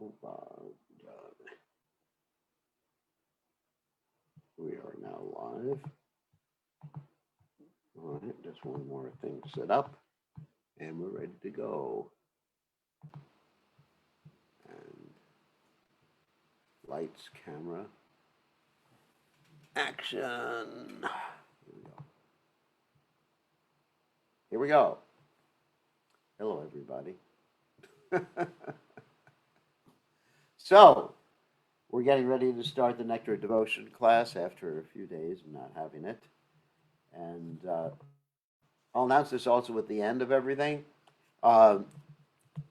Oh, we are now live. All right, just one more thing set up, and we're ready to go. And lights, camera, action. Here we go. Here we go. Hello, everybody. So, we're getting ready to start the Nectar Devotion class after a few days of not having it. And I'll announce this also at the end of everything. On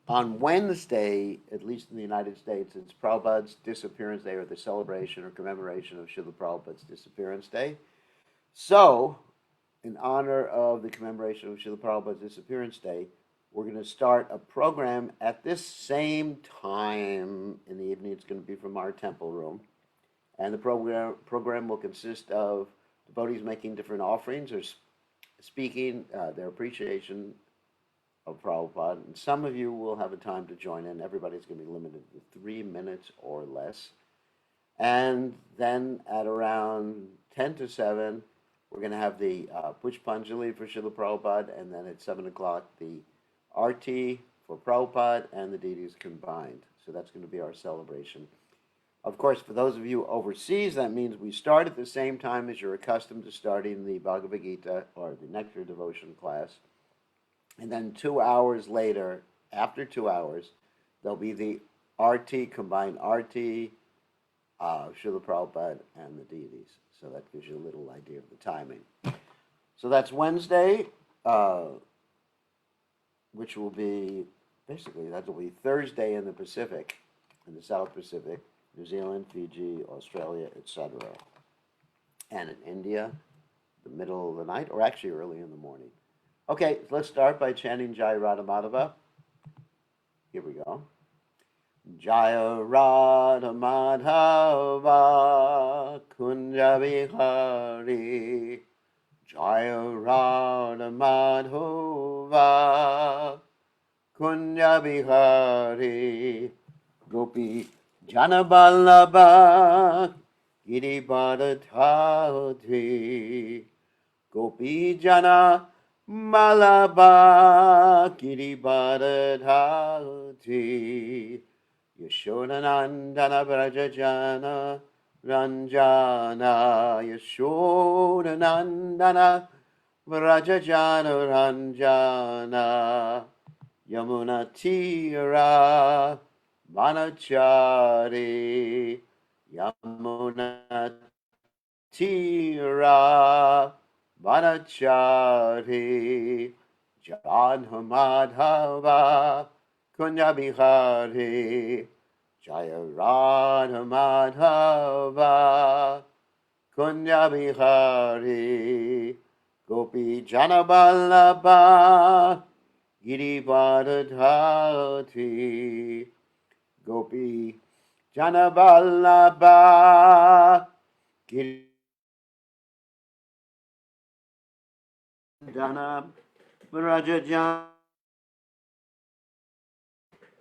Wednesday, at least in the United States, it's Prabhupada's disappearance day, or the celebration or commemoration of Srila Prabhupada's disappearance day. So, in honor of the commemoration of Srila Prabhupada's disappearance day, we're going to start a program at this same time in the evening. It's going to be from our temple room. And the program will consist of devotees making different offerings or speaking their appreciation of Prabhupada. And some of you will have a time to join in. Everybody's going to be limited to 3 minutes or less. And then at around 10 to 7, we're going to have the Pushpanjali for Srila Prabhupada. And then at 7 o'clock, the Arti for Prabhupada and the deities combined. So that's going to be our celebration. Of course, for those of you overseas, that means we start at the same time as you're accustomed to starting the Bhagavad Gita or the Nectar Devotion class. And then 2 hours later, after 2 hours, there'll be the Arti, combined Arti, Srila Prabhupada, and the deities. So that gives you a little idea of the timing. So that's Wednesday, which will be, basically, that will be Thursday in the Pacific, in the South Pacific, New Zealand, Fiji, Australia, etc. And in India, the middle of the night, or actually early in the morning. Okay, let's start by chanting Jai Radha Madhava. Here we go. Jaya Radha Madhava Kunja Vihari. Jaya Radha Madhava Kunja Vihari. Gopi Janaballabha Giribharadhari. Gopi Jana Malabha Giribharadhari. Yashodanandana Vrajajana Ranjana. Yashodanandana Vrajajana Ranjana. Yamuna Tira Manachari. Yamuna Tira Manachari. Janhamadhava Kunya Bihari. Jaya Radha Madhava Kunya Bihari. Gopi Janaballabha Giribharadhari. Gopi Janaballabha Giribharadhana Vrajajana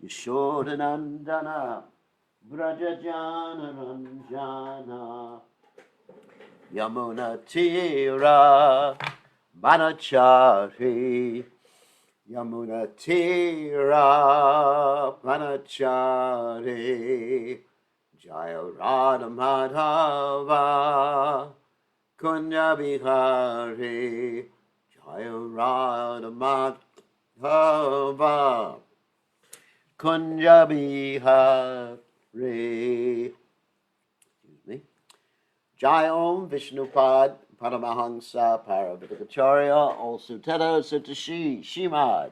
Yashodanandana Vrajajana Ranjana. Yamuna Tira Manachari. Yamuna Tira Manachari. Jaya Radha Madhava Kunya Bihari. Jaya Radha Madhava Kunja Bihari. Excuse me. Jai Om Vishnupad Paramahansa Paravidakacharya Ol Suteta Sutashi Shimad.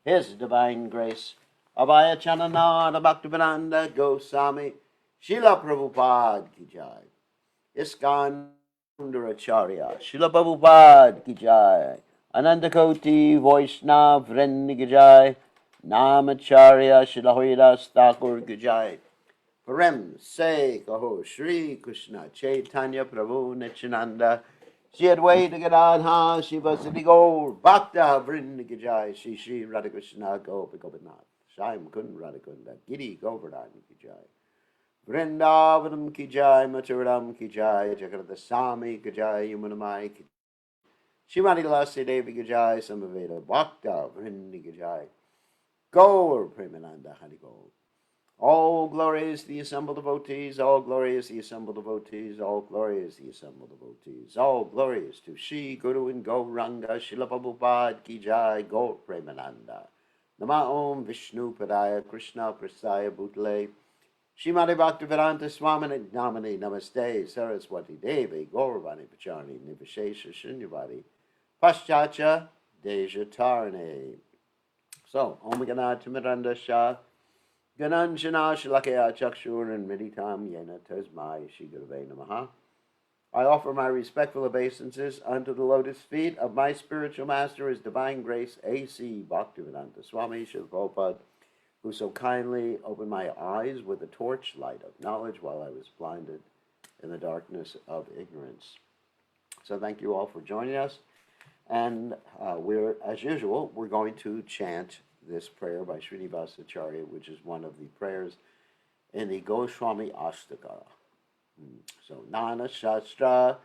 His Divine Grace Abhaya Chananada Bhaktivedanta Goswami Srila Prabhupada Ki Jai. Iskan Sundaracharya Srila Prabhupada Ki Jai. Anandakoti Vaishnav Vrinda Ki Jai. Namacharya Srila Haridas Thakur Ki Jai. Prem Se Kaho Shri Krishna Chaitanya Prabhu Nityananda Shri Advaita Gadadha Shiva Siddhi Gaur Bhakta Vrinda Ki Jai. Shri Shri Radha Krishna Gopi Gopinath. Shai Mukund Radhakunda, Giri Govardhan Ki Jai. Vrindavanam Ki Jai, Mathuram Ki Jai, Jagadasami Ki Jai, Yamunamai Ki Jai. Shrimati Lassi Devi Ki Jai, Samaveda Bhakta Vrindi Ki Jai. Gaur Premananda Harigol. All glory is the assembled devotees, all glory is the assembled devotees, all glory is the assembled devotees, all glory is to Shri Guru and Gauranga, Srila Prabhupada Ki Jai, Gaur Premananda. Nama Om Vishnu Padaya Krishna Prasaya Bhutale Shrimati Bhaktivedanta Swami Namani Namaste Saraswati Devi Gauravani Pachani Nivishesha Shunyavadi Paschacha Deja Tarne. So, Om Ganat Miranda Shah Gananjana Shalakaya Chakshur and Meditam Yena Tasmai Shigurve Namaha. I offer my respectful obeisances unto the lotus feet of my spiritual master, His Divine Grace A.C. Bhaktivedanta Swami Srila Prabhupada, who so kindly opened my eyes with the torchlight of knowledge while I was blinded in the darkness of ignorance. So thank you all for joining us. And as usual, we're going to chant this prayer by Srinivasa Acharya, which is one of the prayers in the Goswami Ashtaka. So, Nana Shastra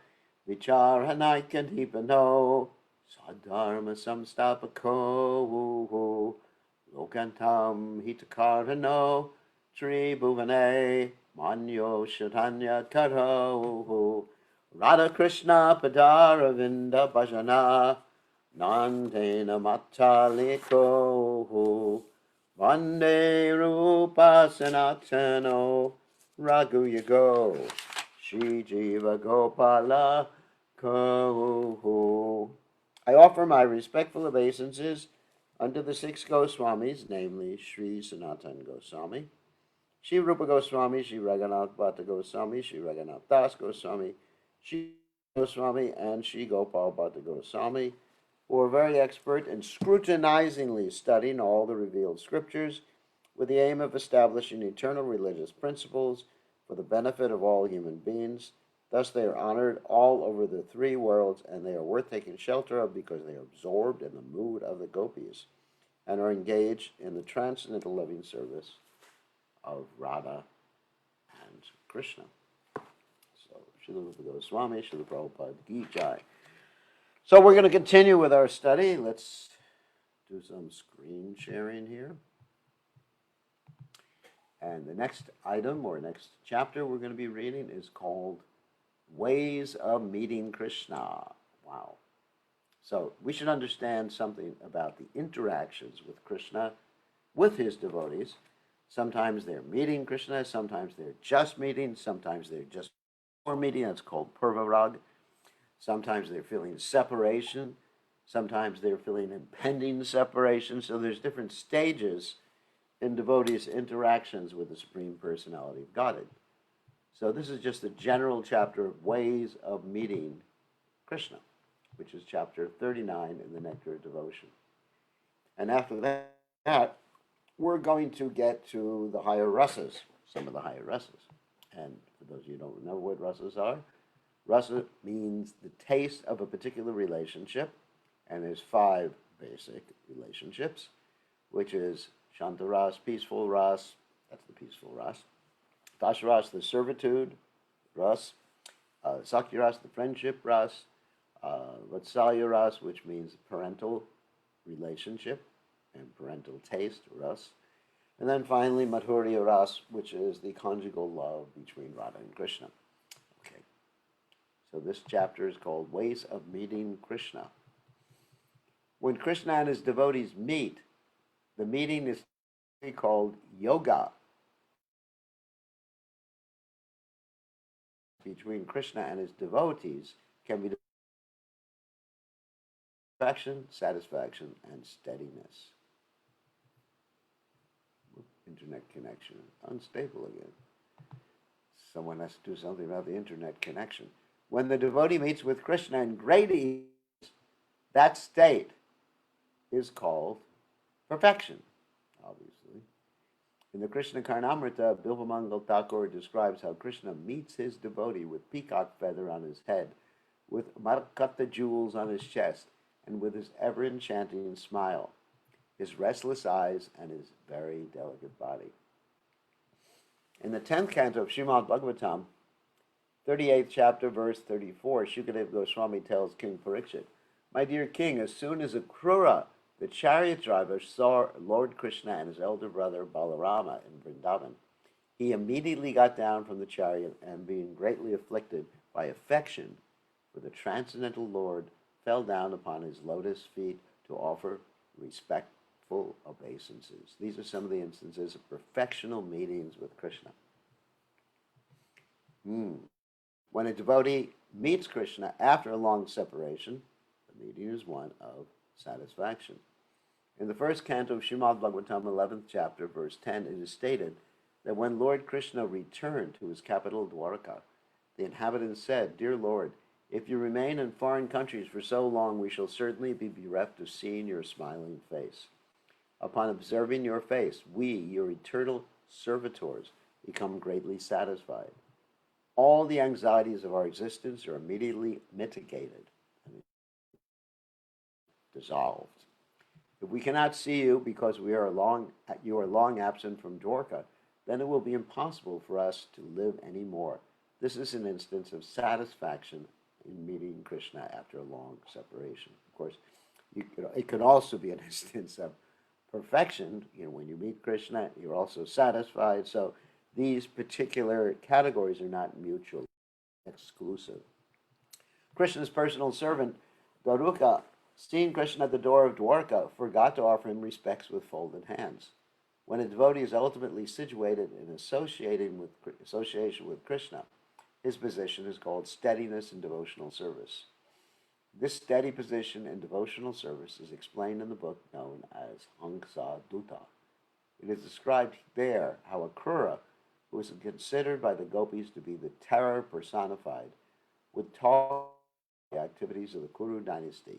Vicharanaikantipano Sadharma Samstapako Lokantam Hitakarano Sri Bhuvane Manyo Shatanya Karo Radha Krishna Padaravinda Bhajana Nandena Mataliko Vande Rupa Sanatano Raghu Yago Shri Jiva Gopala Ko. I offer my respectful obeisances unto the 6 Goswamis, namely Sri Sanatan Goswami, Sri Rupa Goswami, Sri Raghunath Bhatta Goswami, Sri Raghunath Das Goswami, Sri Goswami, and Sri Gopal Bhatta Goswami, who are very expert in scrutinizingly studying all the revealed scriptures with the aim of establishing eternal religious principles for the benefit of all human beings. Thus they are honored all over the 3 worlds, and they are worth taking shelter of because they are absorbed in the mood of the gopis and are engaged in the transcendental loving service of Radha and Krishna. So, Srila Rupa Goswami, Srila Prabhupada Ki Jai. So we're going to continue with our study. Let's do some screen sharing here. And the next item or next chapter we're going to be reading is called Ways of Meeting Krishna. Wow. So we should understand something about the interactions with Krishna, with his devotees. Sometimes they're meeting Krishna, sometimes they're just meeting, sometimes they're just before meeting. That's called Purvarag. Sometimes they're feeling separation. Sometimes they're feeling impending separation. So there's different stages in devotees' interactions with the Supreme Personality of Godhead. So this is just a general chapter of ways of meeting Krishna, which is chapter 39 in the Nectar of Devotion. And after that, we're going to get to the higher rasas, some of the higher rasas. And for those of you who don't know what rasas are, rasa means the taste of a particular relationship, and there's 5 basic relationships, which is Shantaras, peaceful ras, that's the peaceful ras. Dasharas, the servitude ras. Sakyaras, the friendship ras. Vatsalya ras, which means parental relationship and parental taste ras. And then finally, Madhurya ras, which is the conjugal love between Radha and Krishna. Okay. So this chapter is called Ways of Meeting Krishna. When Krishna and his devotees meet, the meeting is called yoga. Between Krishna and his devotees can be satisfaction, and steadiness. Internet connection, unstable again. Someone has to do something about the internet connection. When the devotee meets with Krishna in great ease, that state is called perfection, obviously. In the Krishna Karnamrita, Bilvamangal Thakur describes how Krishna meets his devotee with peacock feather on his head, with Markata jewels on his chest, and with his ever-enchanting smile. his restless eyes, and his very delicate body. In the 10th canto of Srimad Bhagavatam, 38th chapter, verse 34, Shukadeva Goswami tells King Parikshit, "My dear king, as soon as Akrura, the chariot driver, saw Lord Krishna and his elder brother Balarama in Vrindavan, he immediately got down from the chariot and, being greatly afflicted by affection for the transcendental Lord, fell down upon his lotus feet to offer respectful obeisances." These are some of the instances of perfectional meetings with Krishna. When a devotee meets Krishna after a long separation, the meeting is one of satisfaction. In the first canto of Srimad Bhagavatam, 11th chapter, verse 10, it is stated that when Lord Krishna returned to his capital Dwarka, the inhabitants said, "Dear Lord, if you remain in foreign countries for so long, we shall certainly be bereft of seeing your smiling face. Upon observing your face, we, your eternal servitors, become greatly satisfied. All the anxieties of our existence are immediately mitigated and dissolved. If we cannot see you because you are long absent from Dwarka, then it will be impossible for us to live any more." This is an instance of satisfaction in meeting Krishna after a long separation. Of course, it could also be an instance of perfection. When you meet Krishna, you're also satisfied. So these particular categories are not mutually exclusive. Krishna's personal servant, Garuka, seeing Krishna at the door of Dwarka, forgot to offer him respects with folded hands. When a devotee is ultimately situated in association with Krishna, his position is called steadiness in devotional service. This steady position in devotional service is explained in the book known as Hangsa Dutta. It is described there how Akrura, who is considered by the gopis to be the terror personified, would talk about the activities of the Kuru dynasty.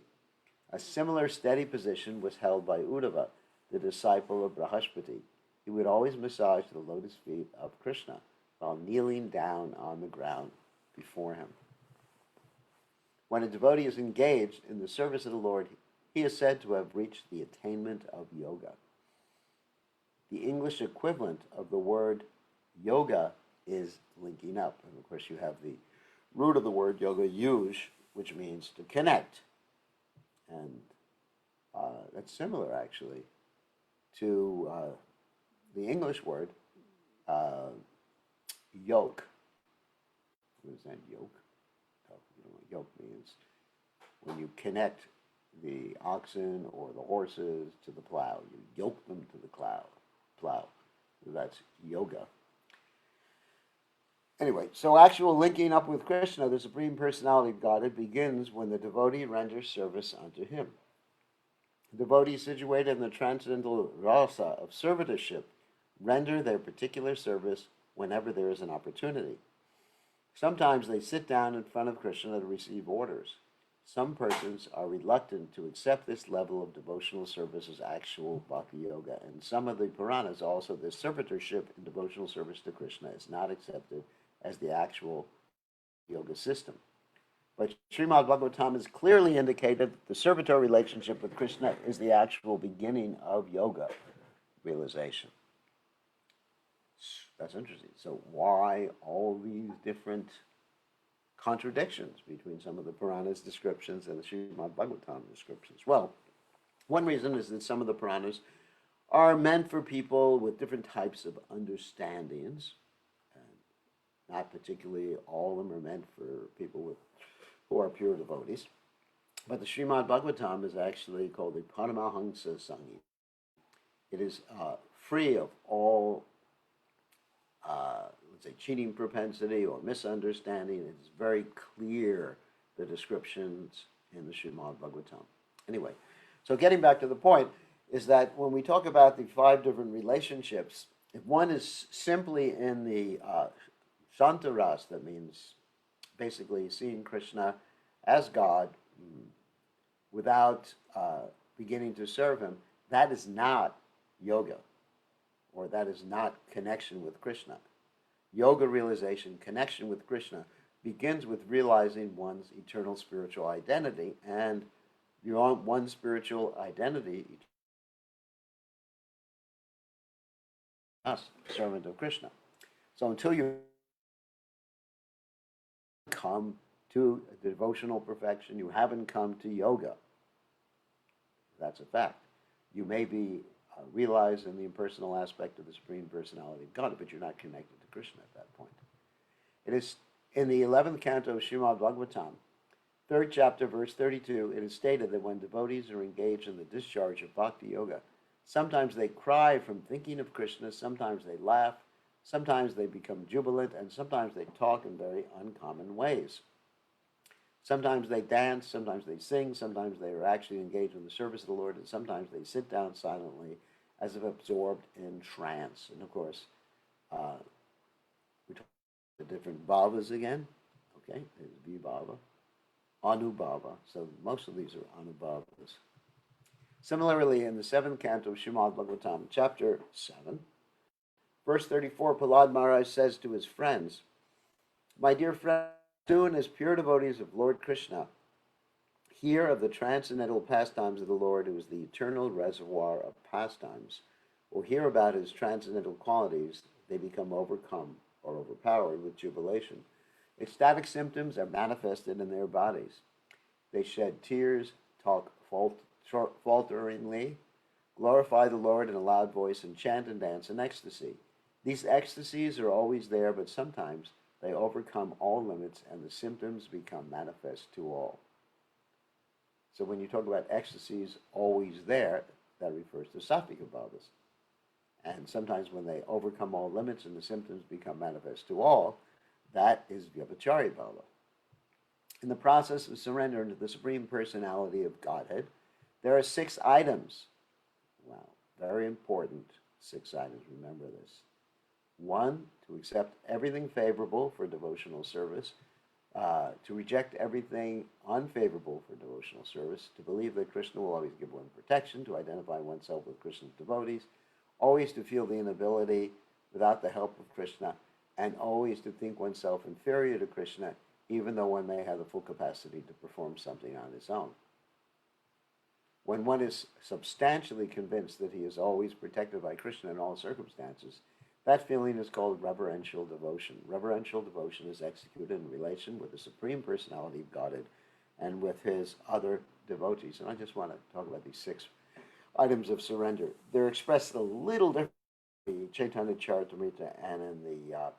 A similar steady position was held by Uddhava, the disciple of Brahaspati. He would always massage the lotus feet of Krishna while kneeling down on the ground before him. When a devotee is engaged in the service of the Lord, he is said to have reached the attainment of yoga. The English equivalent of the word yoga is linking up. And of course, you have the root of the word yoga, yuj, which means to connect. And that's similar, actually, to the English word yoke. What is that, yoke? Oh, what yoke means? When you connect the oxen or the horses to the plow, you yoke them to the plow. That's yoga. Anyway, so actual linking up with Krishna, the Supreme Personality of Godhead, begins when the devotee renders service unto him. Devotees situated in the transcendental rasa of servitorship render their particular service whenever there is an opportunity. Sometimes they sit down in front of Krishna to receive orders. Some persons are reluctant to accept this level of devotional service as actual bhakti yoga. And some of the Puranas also, this servitorship in devotional service to Krishna is not accepted as the actual yoga system. But Srimad Bhagavatam has clearly indicated that the servitor relationship with Krishna is the actual beginning of yoga realization. That's interesting. So why all these different contradictions between some of the Puranas descriptions and the Srimad Bhagavatam descriptions? Well, one reason is that some of the Puranas are meant for people with different types of understandings, and not particularly all of them are meant for people who are pure devotees. But the Srimad Bhagavatam is actually called the Paramahansa Sanghi. It is free of all let's say, cheating propensity or misunderstanding. It's very clear, the descriptions in the Srimad Bhagavatam. Anyway, so getting back to the point, is that when we talk about the 5 different relationships, if one is simply in the Shantaras, that means basically seeing Krishna as God without beginning to serve him, that is not yoga, or that is not connection with Krishna. Yoga realization, connection with Krishna, begins with realizing one's eternal spiritual identity, and your own one spiritual identity servant of Krishna. So until you come to devotional perfection, you haven't come to yoga. That's a fact. You may be realized in the impersonal aspect of the Supreme Personality of God, but you're not connected to Krishna at that point. It is in the 11th canto of Srimad Bhagavatam, 3rd chapter, verse 32, it is stated that when devotees are engaged in the discharge of bhakti yoga, sometimes they cry from thinking of Krishna, sometimes they laugh, sometimes they become jubilant, and sometimes they talk in very uncommon ways. Sometimes they dance, sometimes they sing, sometimes they are actually engaged in the service of the Lord, and sometimes they sit down silently as if absorbed in trance. And of course, we talk about the different bhavas again. Okay, there's vibhava, anubhava. So most of these are anubhavas. Similarly, in the 7th canto of Srimad Bhagavatam, chapter 7, verse 34, Prahlad Maharaj says to his friends, "My dear friends, soon as pure devotees of Lord Krishna hear of the transcendental pastimes of the Lord, who is the eternal reservoir of pastimes, or hear about his transcendental qualities, they become overcome or overpowered with jubilation. Ecstatic symptoms are manifested in their bodies. They shed tears, talk falteringly, glorify the Lord in a loud voice, and chant and dance in ecstasy. These ecstasies are always there, but sometimes they overcome all limits, and the symptoms become manifest to all." So when you talk about ecstasies always there, that refers to sattvic bhavas. And sometimes when they overcome all limits and the symptoms become manifest to all, that is vyabhachari bhava. In the process of surrender to the Supreme Personality of Godhead, there are 6 items. Wow, very important 6 items, remember this. 1, to accept everything favorable for devotional service, to reject everything unfavorable for devotional service, to believe that Krishna will always give one protection, to identify oneself with Krishna's devotees, always to feel the inability without the help of Krishna, and always to think oneself inferior to Krishna, even though one may have the full capacity to perform something on his own. When one is substantially convinced that he is always protected by Krishna in all circumstances, that feeling is called reverential devotion. Reverential devotion is executed in relation with the Supreme Personality of Godhead and with his other devotees. And I just want to talk about these 6 items of surrender. They're expressed a little differently in the Chaitanya Charitamrita and in the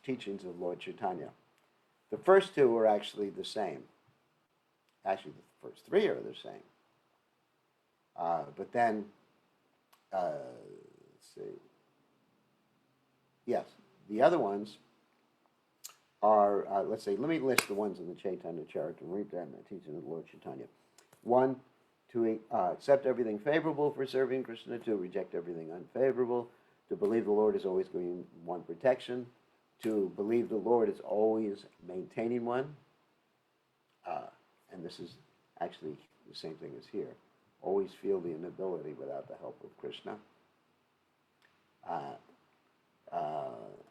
teachings of Lord Chaitanya. The first 2 are actually the same. Actually, the first 3 are the same. But then, let's see. Yes, the other ones are, let's say, let me list the ones in the Chaitanya Charitamrita and the teaching of Lord Chaitanya. 1, to accept everything favorable for serving Krishna, to reject everything unfavorable, to believe the Lord is always giving one protection, to believe the Lord is always maintaining one, and this is actually the same thing as here, always feel the inability without the help of Krishna.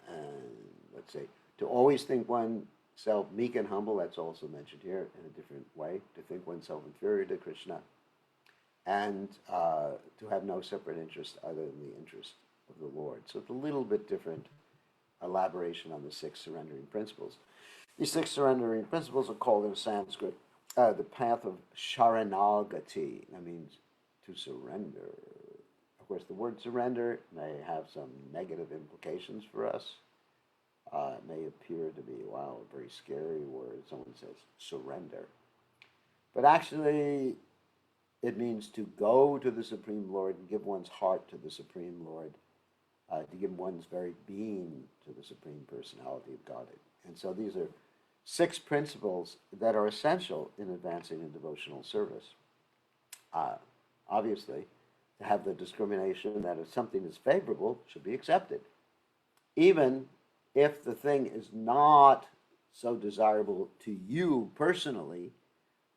And let's say, to always think oneself meek and humble, that's also mentioned here in a different way, to think oneself inferior to Krishna, and to have no separate interest other than the interest of the Lord. So it's a little bit different elaboration on the 6 surrendering principles. These 6 surrendering principles are called in Sanskrit the path of Sharanagati. That means to surrender. Of course, the word surrender may have some negative implications for us. It may appear to be, wow, a very scary word. Someone says surrender. But actually, it means to go to the Supreme Lord and give one's heart to the Supreme Lord, to give one's very being to the Supreme Personality of Godhead. And so these are 6 principles that are essential in advancing in devotional service. Obviously, to have the discrimination that if something is favorable, it should be accepted, even if the thing is not so desirable to you personally,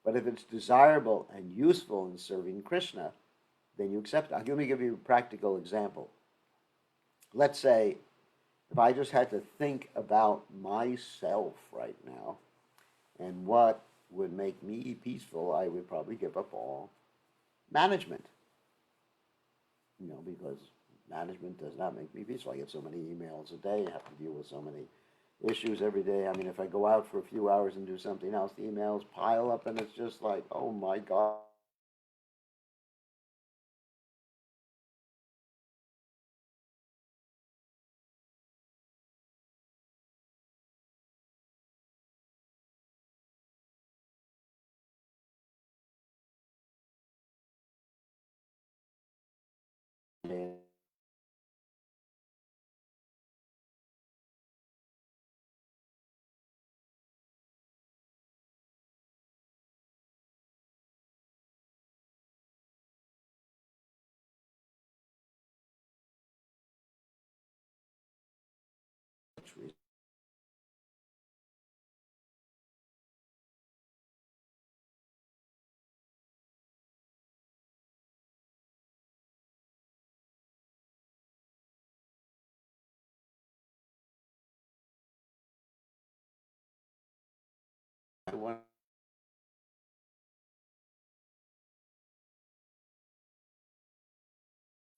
but if it's desirable and useful in serving Krishna, then you accept it. Let me give you a practical example. Let's say if I just had to think about myself right now and what would make me peaceful, I would probably give up all management. Because management does not make me peaceful. I get so many emails a day. I have to deal with so many issues every day. I mean, if I go out for a few hours and do something else, the emails pile up, and it's just like, oh my God.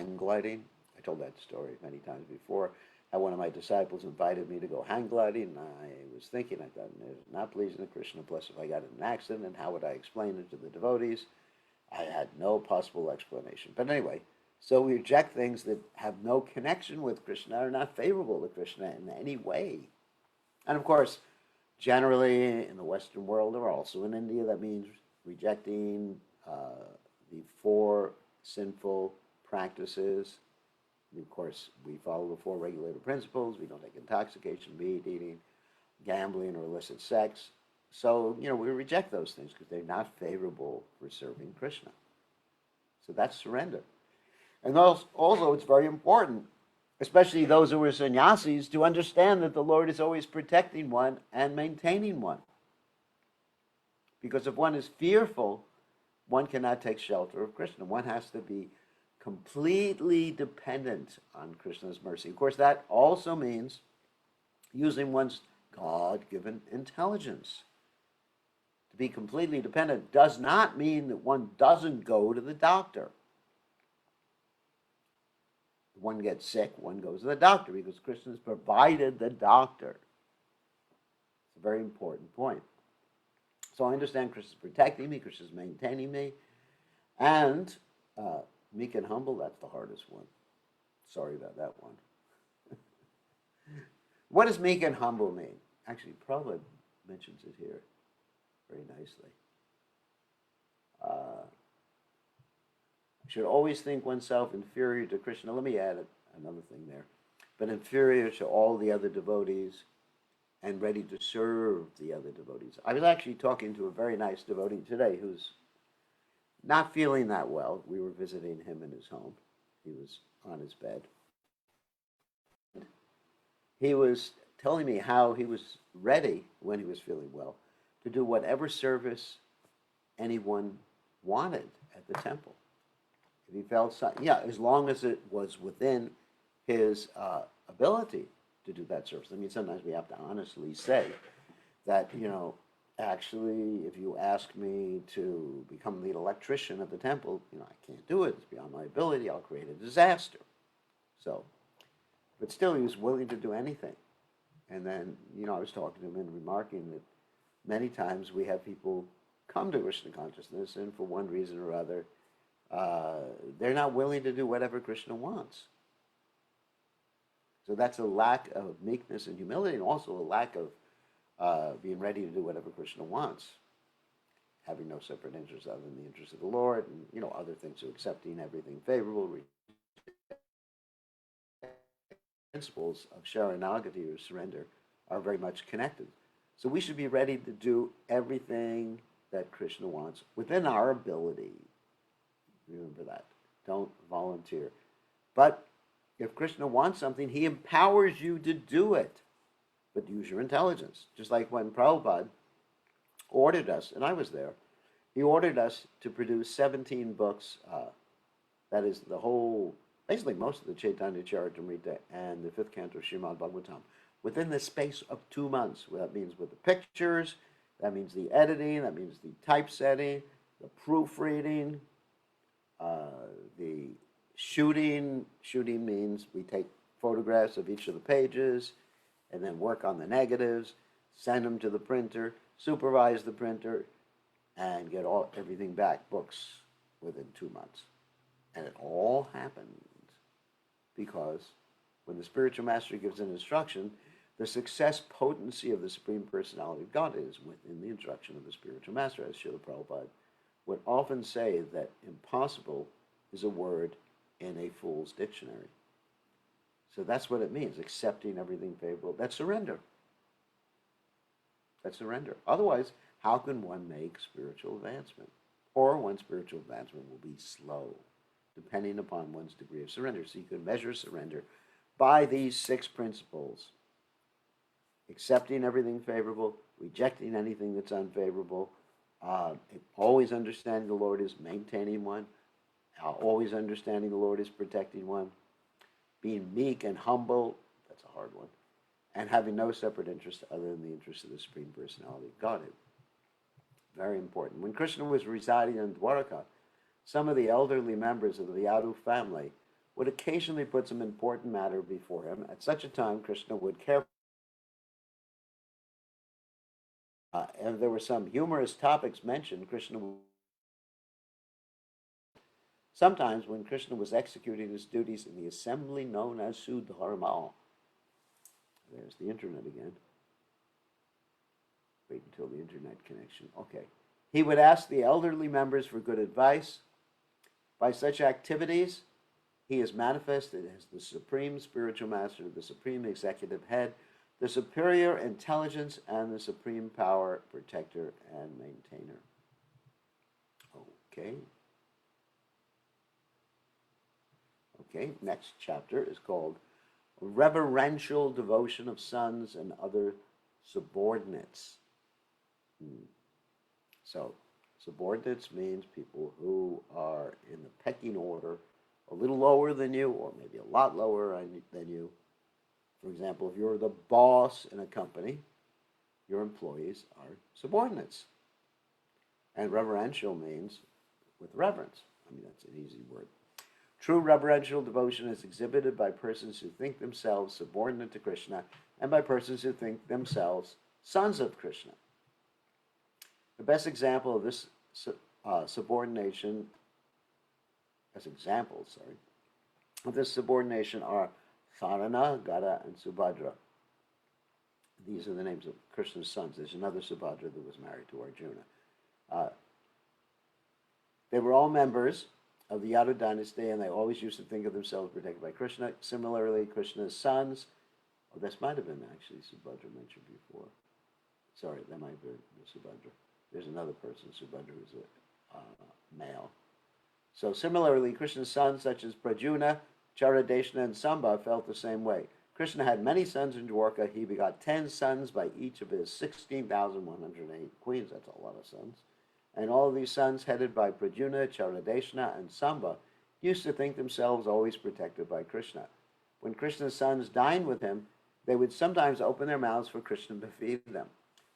Hang gliding. I told that story many times before. How one of my disciples invited me to go hang gliding. I was thinking, I thought, it's not pleasing to Krishna. Plus, if I got in an accident, how would I explain it to the devotees? I had no possible explanation. But anyway, so we reject things that have no connection with Krishna, are not favorable to Krishna in any way. And of course, generally in the Western world, or also in India, that means rejecting the four sinful practices. Of course, we follow the four regulated principles. We don't take intoxication, meat eating, gambling, or illicit sex. So, we reject those things because they're not favorable for serving Krishna. So that's surrender. And also, it's very important, especially those who are sannyasis, to understand that the Lord is always protecting one and maintaining one. Because if one is fearful, one cannot take shelter of Krishna. One has to be completely dependent on Krishna's mercy. Of course, that also means using one's God-given intelligence. To be completely dependent does not mean that one doesn't go to the doctor. If one gets sick, one goes to the doctor because Krishna has provided the doctor. It's a very important point. So I understand Krishna is protecting me, Krishna is maintaining me, and meek and humble, that's the hardest one. Sorry about that one. What does meek and humble mean? Actually, Prabhupada mentions it here very nicely. Should always think oneself inferior to Krishna. Let me add another thing there. But inferior to all the other devotees and ready to serve the other devotees. I was actually talking to a very nice devotee today who's not feeling that well. We were visiting him in his home. He was on his bed. He was telling me how he was ready, when he was feeling well, to do whatever service anyone wanted at the temple. If he felt as long as it was within his ability to do that service. I mean, sometimes we have to honestly say that, actually, if you ask me to become the electrician of the temple, I can't do it. It's beyond my ability. I'll create a disaster. So, but still, he was willing to do anything. And then, I was talking to him and remarking that many times we have people come to Krishna consciousness, and for one reason or other, they're not willing to do whatever Krishna wants. So that's a lack of meekness and humility, and also a lack of being ready to do whatever Krishna wants, having no separate interests other than the interests of the Lord, and other things, so accepting everything favorable. Principles of Sharanagati, or surrender, are very much connected. So we should be ready to do everything that Krishna wants within our ability. Remember that. Don't volunteer. But if Krishna wants something, he empowers you to do it. But use your intelligence. Just like when Prabhupada ordered us, and I was there, he ordered us to produce 17 books. That is the whole, basically most of the Chaitanya Charitamrita and the fifth canto of Srimad Bhagavatam, within the space of 2 months. That means with the pictures, that means the editing, that means the typesetting, the proofreading, the Shooting means we take photographs of each of the pages and then work on the negatives, send them to the printer, supervise the printer, and get everything back, books, within 2 months. And it all happened because when the spiritual master gives an instruction, the success potency of the Supreme Personality of God is within the instruction of the spiritual master, as Srila Prabhupada would often say that impossible is a word in a fool's dictionary. So that's what it means, accepting everything favorable. That's surrender. That's surrender. Otherwise, how can one make spiritual advancement? Or one's spiritual advancement will be slow, depending upon one's degree of surrender. So you can measure surrender by these 6 principles. Accepting everything favorable, rejecting anything that's unfavorable, always understanding the Lord is maintaining one, always understanding the Lord is protecting one, being meek and humble, that's a hard one, and having no separate interest other than the interest of the Supreme Personality of Godhead. Very important. When Krishna was residing in Dwarka, some of the elderly members of the Yadu family would occasionally put some important matter before him. At such a time, Krishna would carefully and there were some humorous topics mentioned. Sometimes when Krishna was executing his duties in the assembly known as Sudharma, there's the internet again. Wait until the internet connection. Okay. He would ask the elderly members for good advice. By such activities, he is manifested as the Supreme Spiritual Master, the Supreme Executive Head, the superior intelligence, and the supreme power, protector, and maintainer. Okay. Okay, next chapter is called Reverential Devotion of Sons and Other Subordinates. So, subordinates means people who are in the pecking order a little lower than you, or maybe a lot lower than you. For example, if you're the boss in a company, your employees are subordinates. And reverential means with reverence. I mean, that's an easy word. True reverential devotion is exhibited by persons who think themselves subordinate to Krishna and by persons who think themselves sons of Krishna. The best example of this subordination, as examples, of this subordination are Sarana, Gada, and Subhadra. These are the names of Krishna's sons. There's another Subhadra that was married to Arjuna. They were all members of the Yadu dynasty, and they always used to think of themselves protected by Krishna. Similarly, Krishna's sons, this might have been actually Subhadra mentioned before. Sorry, that might have been Subhadra. There's another person, Subhadra, who's a male. So similarly, Krishna's sons, such as Prajuna, Charadeshna, and Samba, felt the same way. Krishna had many sons in Dwarka. He begot 10 sons by each of his 16,108 queens. That's a lot of sons. And all of these sons, headed by Prajuna, Charadeshna, and Samba, used to think themselves always protected by Krishna. When Krishna's sons dined with him, they would sometimes open their mouths for Krishna to feed them.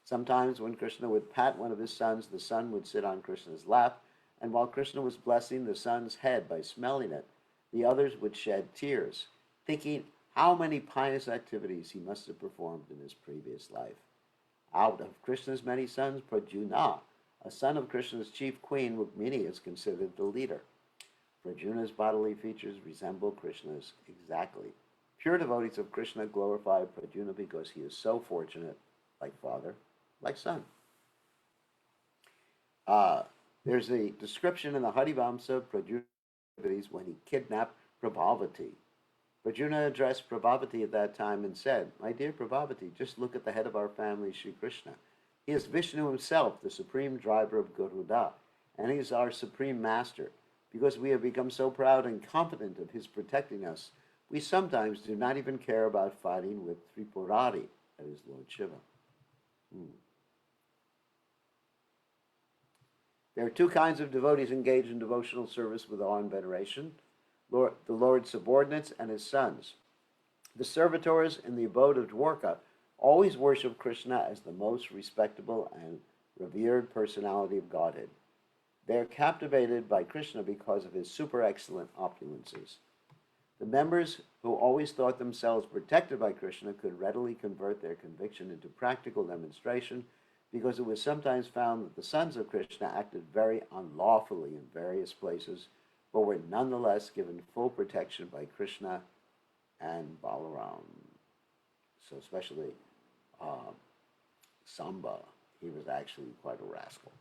Sometimes when Krishna would pat one of his sons, the son would sit on Krishna's lap, and while Krishna was blessing the son's head by smelling it, the others would shed tears, thinking how many pious activities he must have performed in his previous life. Out of Krishna's many sons, Prajuna, a son of Krishna's chief queen, Rukmini, is considered the leader. Prajuna's bodily features resemble Krishna's exactly. Pure devotees of Krishna glorify Prajuna because he is so fortunate, like father, like son. There's a description in the Harivamsa Prajuna's when he kidnapped Prabhavati. Prajuna addressed Prabhavati at that time and said, "My dear Prabhavati, just look at the head of our family, Sri Krishna. He is Vishnu himself, the supreme driver of Garuda, and he is our supreme master. Because we have become so proud and confident of his protecting us, we sometimes do not even care about fighting with Tripurari, that is Lord Shiva." There are two kinds of devotees engaged in devotional service with awe and veneration: the Lord's subordinates and his sons. The servitors in the abode of Dwarka always worship Krishna as the most respectable and revered personality of Godhead. They are captivated by Krishna because of his super excellent opulences. The members who always thought themselves protected by Krishna could readily convert their conviction into practical demonstration because it was sometimes found that the sons of Krishna acted very unlawfully in various places, but were nonetheless given full protection by Krishna and Balaram. So especially Samba, he was actually quite a rascal.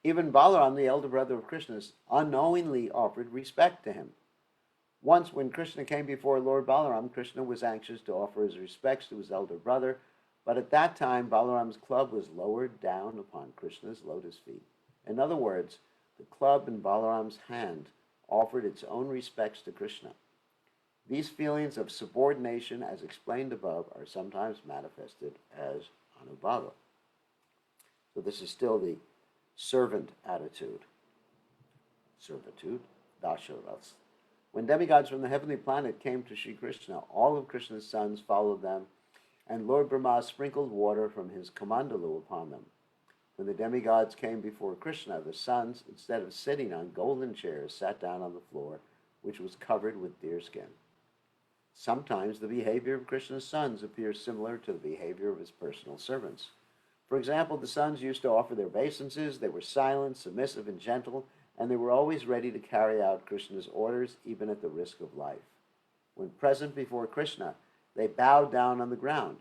Even Balaram, the elder brother of Krishna, unknowingly offered respect to him. Once, when Krishna came before Lord Balaram, Krishna was anxious to offer his respects to his elder brother, but at that time, Balaram's club was lowered down upon Krishna's lotus feet. In other words, the club in Balaram's hand offered its own respects to Krishna. These feelings of subordination, as explained above, are sometimes manifested as anubhava. So this is still the servant attitude. Servitude, dasharas. When demigods from the heavenly planet came to Sri Krishna, all of Krishna's sons followed them, and Lord Brahma sprinkled water from his kamandalu upon them. When the demigods came before Krishna, the sons, instead of sitting on golden chairs, sat down on the floor, which was covered with deerskin. Sometimes the behavior of Krishna's sons appears similar to the behavior of his personal servants. For example, the sons used to offer their obeisances. They were silent, submissive, and gentle, and they were always ready to carry out Krishna's orders, even at the risk of life. When present before Krishna, they bowed down on the ground.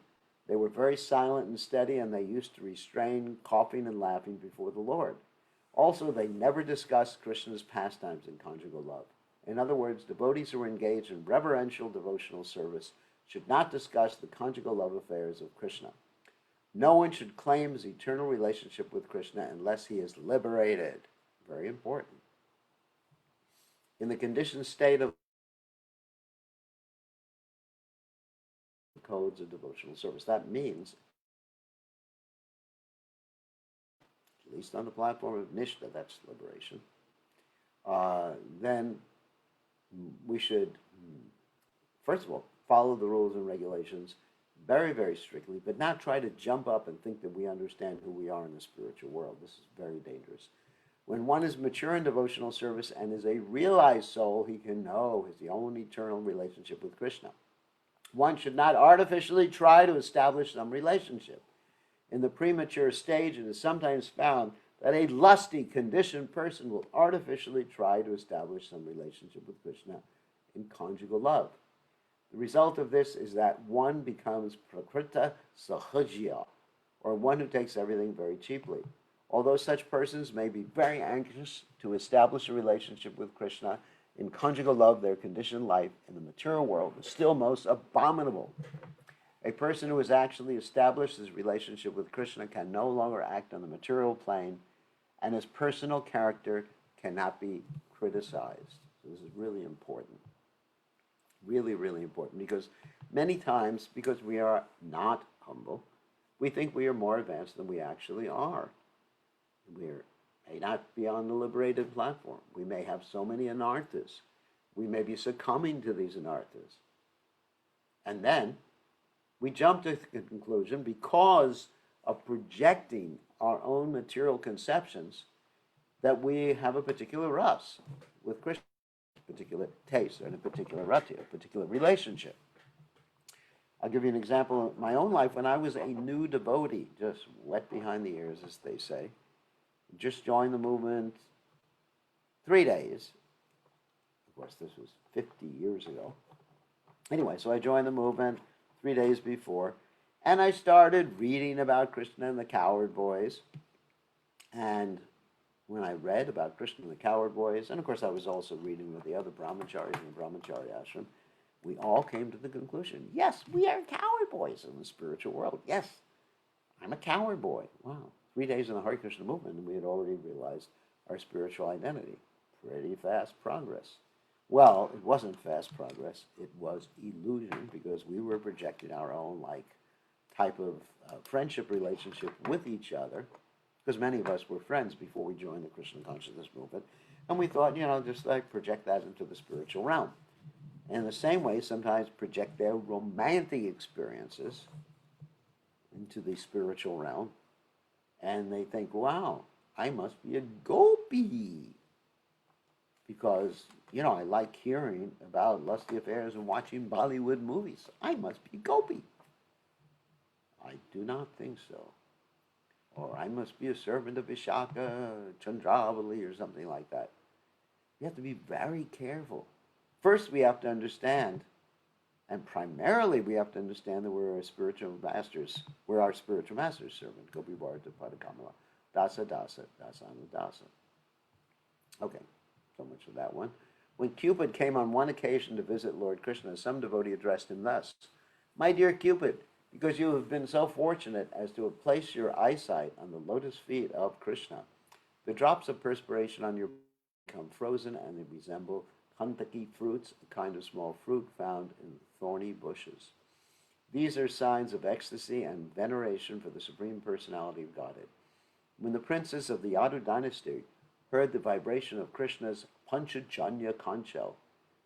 They were very silent and steady, and they used to restrain coughing and laughing before the Lord. Also, they never discussed Krishna's pastimes in conjugal love. In other words, devotees who are engaged in reverential devotional service should not discuss the conjugal love affairs of Krishna. No one should claim his eternal relationship with Krishna unless he is liberated. Very important. In the conditioned state of codes of devotional service, that means, at least on the platform of Nishta, that's liberation, then we should, first of all, follow the rules and regulations very, very strictly, but not try to jump up and think that we understand who we are in the spiritual world. This is very dangerous. When one is mature in devotional service and is a realized soul, he can know his own eternal relationship with Krishna. One should not artificially try to establish some relationship. In the premature stage, it is sometimes found that a lusty, conditioned person will artificially try to establish some relationship with Krishna in conjugal love. The result of this is that one becomes prakrita sahajya, or one who takes everything very cheaply. Although such persons may be very anxious to establish a relationship with Krishna in conjugal love, their conditioned life in the material world is still most abominable. A person who has actually established his relationship with Krishna can no longer act on the material plane, and his personal character cannot be criticized. So this is really important. Really, really important, because many times, because we are not humble, we think we are more advanced than we actually are. We may not be on the liberated platform. We may have so many anarthas. We may be succumbing to these anarthas. And then we jump to the conclusion, because of projecting our own material conceptions, that we have a particular rus with Krishna, a particular taste, and a particular rati, a particular relationship. I'll give you an example of my own life. When I was a new devotee, just wet behind the ears, as they say, just joined the movement 3 days. Of course, this was 50 years ago. Anyway, so I joined the movement 3 days before, and I started reading about Krishna and the Cowherd Boys. And when I read about Krishna and the Cowherd Boys, and of course I was also reading with the other brahmacharis in the brahmachari ashram, we all came to the conclusion, yes, we are cowherd boys in the spiritual world. Yes, I'm a cowherd boy. Wow. 3 days in the Hare Krishna movement, and we had already realized our spiritual identity. Pretty fast progress. Well, it wasn't fast progress. It was illusion, because we were projecting our own type of friendship relationship with each other, because many of us were friends before we joined the Krishna consciousness movement, and we thought, just project that into the spiritual realm. And in the same way, sometimes project their romantic experiences into the spiritual realm, and they think, wow, I must be a gopi. Because, I like hearing about lusty affairs and watching Bollywood movies. I must be a gopi. I do not think so. Or I must be a servant of Vishaka, Chandravali, or something like that. We have to be very careful. First, we have to understand, and primarily we have to understand that we're our spiritual masters. We're our spiritual master's servant. Gopi Bharata Padakamala. Dasa Dasa, Dasana Dasa. Okay, so much for that one. When Cupid came on one occasion to visit Lord Krishna, some devotee addressed him thus: My dear Cupid, because you have been so fortunate as to have placed your eyesight on the lotus feet of Krishna, the drops of perspiration on your become frozen and they resemble kantaki fruits, a kind of small fruit found in thorny bushes. These are signs of ecstasy and veneration for the Supreme Personality of Godhead. When the princes of the Yadu dynasty heard the vibration of Krishna's Panchajanya conch shell,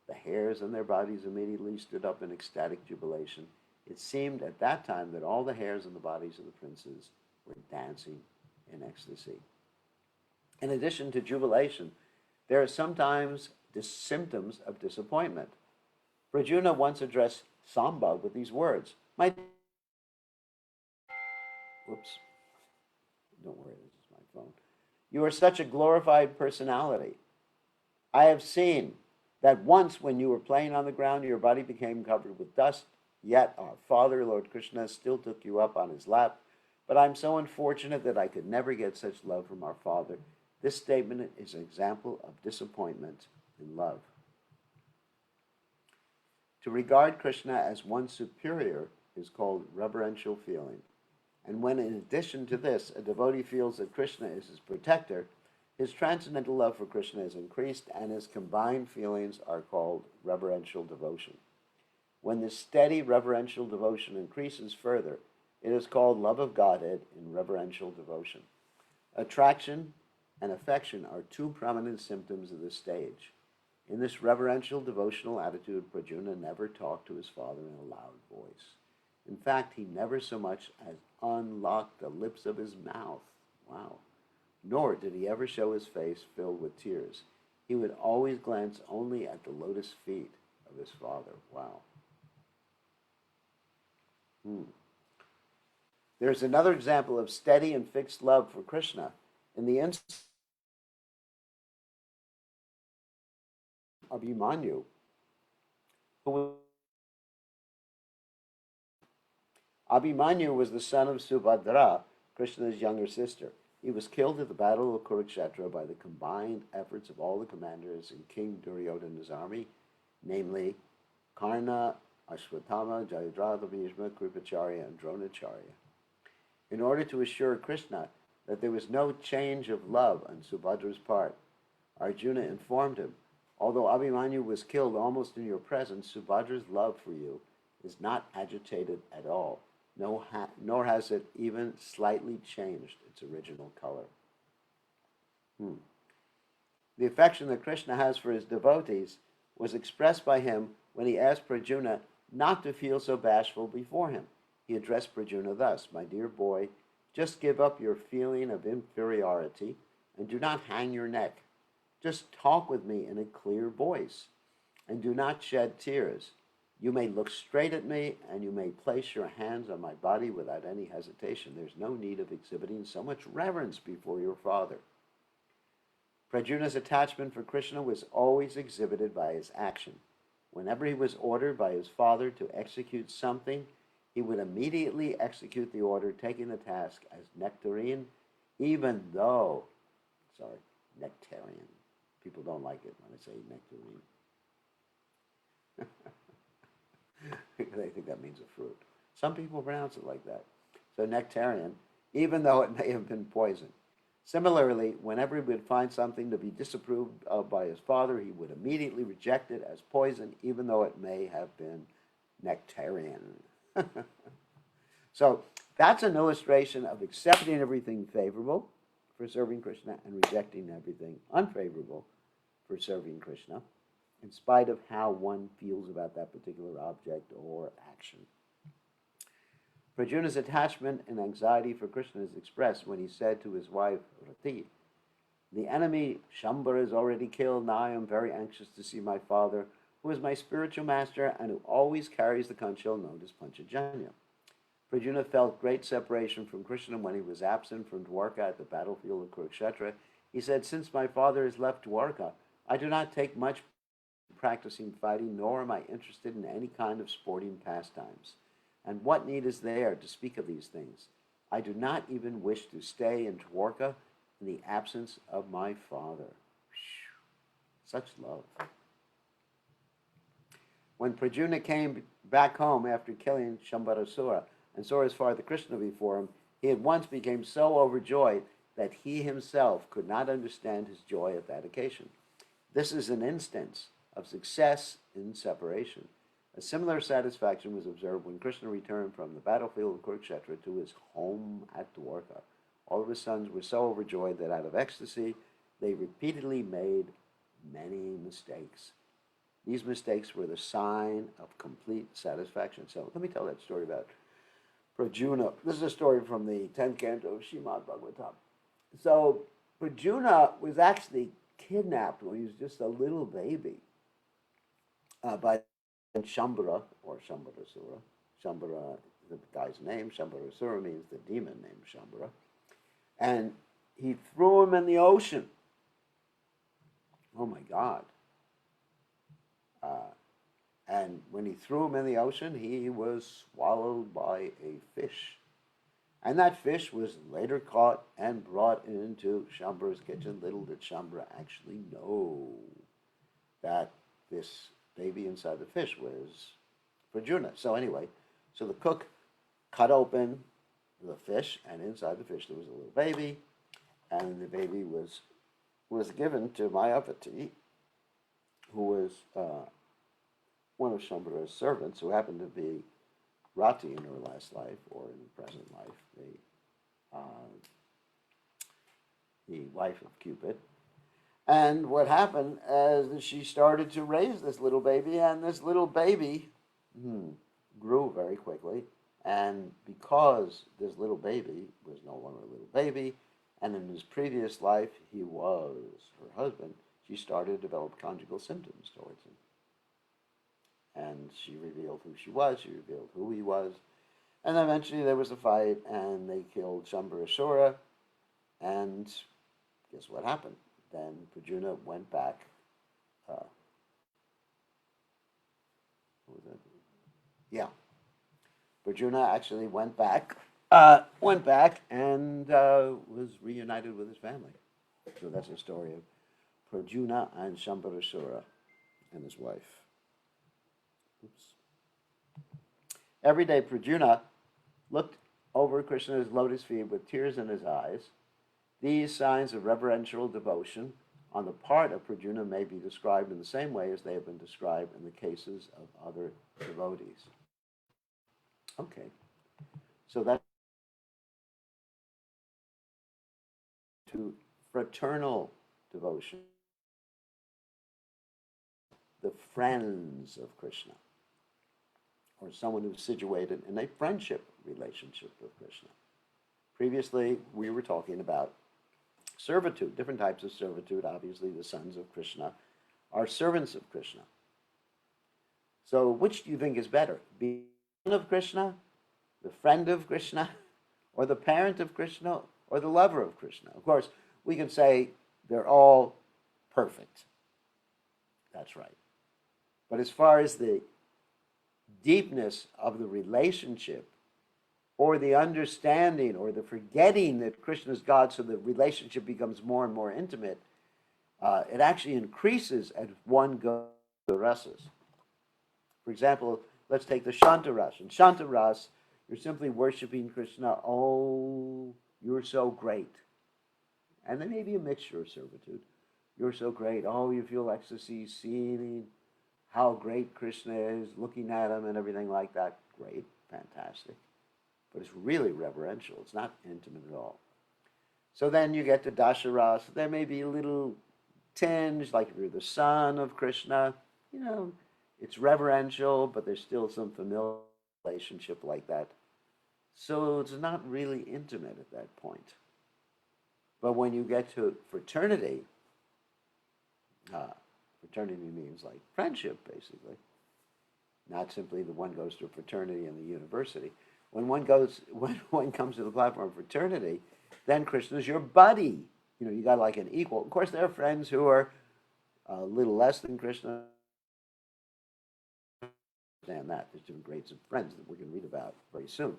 the hairs on their bodies immediately stood up in ecstatic jubilation. It seemed at that time that all the hairs on the bodies of the princes were dancing in ecstasy. In addition to jubilation, there are sometimes symptoms of disappointment. Arjuna once addressed Sambhav with these words: Whoops, don't worry, this is my phone. You are such a glorified personality. I have seen that once when you were playing on the ground, your body became covered with dust. Yet our Father, Lord Krishna, still took you up on his lap. But I'm so unfortunate that I could never get such love from our Father. This statement is an example of disappointment in love. To regard Krishna as one superior is called reverential feeling. And when, in addition to this, a devotee feels that Krishna is his protector, his transcendental love for Krishna is increased, and his combined feelings are called reverential devotion. When this steady reverential devotion increases further, it is called love of Godhead in reverential devotion. Attraction and affection are two prominent symptoms of this stage. In this reverential devotional attitude, Arjuna never talked to his father in a loud voice. In fact, he never so much as unlocked the lips of his mouth. Wow. Nor did he ever show his face filled with tears. He would always glance only at the lotus feet of his father. Wow. There's another example of steady and fixed love for Krishna in the instance of Abhimanyu, Abhimanyu was the son of Subhadra, Krishna's younger sister. He was killed at the Battle of Kurukshetra by the combined efforts of all the commanders in King Duryodhana's army, namely Karna, Ashwatthama, Jayadratha, Bhishma, Kripacharya, and Dronacharya. In order to assure Krishna that there was no change of love on Subhadra's part, Arjuna informed him, although Abhimanyu was killed almost in your presence, Subhadra's love for you is not agitated at all, nor has it even slightly changed its original color. The affection that Krishna has for his devotees was expressed by him when he asked Arjuna not to feel so bashful before him. He addressed Arjuna thus: My dear boy, just give up your feeling of inferiority and do not hang your neck. Just talk with me in a clear voice and do not shed tears. You may look straight at me and you may place your hands on my body without any hesitation. There's no need of exhibiting so much reverence before your father. Arjuna's attachment for Krishna was always exhibited by his action. Whenever he was ordered by his father to execute something, he would immediately execute the order, taking the task as nectarian, even though, nectarian. People don't like it when I say nectarine. They think that means a fruit. Some people pronounce it like that. So nectarian, even though it may have been poison. Similarly, whenever he would find something to be disapproved of by his father, he would immediately reject it as poison, even though it may have been nectarian. So that's an illustration of accepting everything favorable for serving Krishna and rejecting everything unfavorable for serving Krishna, in spite of how one feels about that particular object or action. Pradyumna's attachment and anxiety for Krishna is expressed when he said to his wife, Rati, the enemy Shambhara is already killed. Now I am very anxious to see my father, who is my spiritual master and who always carries the conch shell known as Panchajanya. Pradyumna felt great separation from Krishna when he was absent from Dwarka at the battlefield of Kurukshetra. He said, since my father has left Dwarka, I do not take much practicing fighting, nor am I interested in any kind of sporting pastimes. And what need is there to speak of these things? I do not even wish to stay in Dwarka in the absence of my father. Such love. When Pradyumna came back home after killing Shambharasura and saw his father Krishna before him, he at once became so overjoyed that he himself could not understand his joy at that occasion. This is an instance of success in separation. A similar satisfaction was observed when Krishna returned from the battlefield of Kurukshetra to his home at Dwarka. All of his sons were so overjoyed that out of ecstasy, they repeatedly made many mistakes. These mistakes were the sign of complete satisfaction. So let me tell that story about Pradyumna. This is a story from the 10th canto of Srimad Bhagavatam. So Pradyumna was actually kidnapped when he was just a little baby by Shambhara, or Shambharasura. Shambhara is the guy's name. Shambharasura means the demon named Shambhara. And he threw him in the ocean. Oh my God. And when he threw him in the ocean, he was swallowed by a fish. And that fish was later caught and brought into Shambhara's kitchen. Little did Shambhara actually know that this baby inside the fish was Pradyumna. So anyway, so the cook cut open the fish, and inside the fish there was a little baby, and the baby was given to Mayavati, who was one of Shambhara's servants, who happened to be Rati in her last life, or in the present life, the wife of Cupid. And what happened is she started to raise this little baby, and this little baby grew very quickly. And because this little baby was no longer a little baby, and in his previous life he was her husband, she started to develop conjugal symptoms towards him. And she revealed who she was, she revealed who he was. And eventually there was a fight, and they killed Shambharasura. And guess what happened? Then Pradyumna went back. What was that? Yeah. Pradyumna actually went back and was reunited with his family. So that's the story of Pradyumna and Shambharasura and his wife. Oops. Every day Pradyumna looked over Krishna's lotus feet with tears in his eyes. These signs of reverential devotion on the part of Pradyumna may be described in the same way as they have been described in the cases of other devotees. Okay, so that's to fraternal devotion, the friends of Krishna, or someone who's situated in a friendship relationship with Krishna. Previously, we were talking about servitude, different types of servitude. Obviously, the sons of Krishna are servants of Krishna. So which do you think is better? Be the son of Krishna, the friend of Krishna, or the parent of Krishna, or the lover of Krishna? Of course, we can say they're all perfect. That's right. But as far as the deepness of the relationship, or the understanding, or the forgetting that Krishna is God, so the relationship becomes more and more intimate, it actually increases as one goes through the rasas. For example, let's take the Shanta Ras. In Shanta Ras, you're simply worshiping Krishna. Oh, you're so great. And there may be a mixture of servitude. You're so great. Oh, you feel ecstasy, seeing how great Krishna is, looking at him and everything like that. Great, fantastic. But it's really reverential. It's not intimate at all. So then you get to Dasharas. There may be a little tinge, like if you're the son of Krishna, it's reverential, but there's still some familial relationship like that. So it's not really intimate at that point. But when you get to fraternity, uh, fraternity means like friendship, basically, not simply the one goes to a fraternity in the university. When one comes to the platform of fraternity, then Krishna's your buddy. You got like an equal. Of course, there are friends who are a little less than Krishna. Understand that there's different grades of friends that we're going to read about very soon,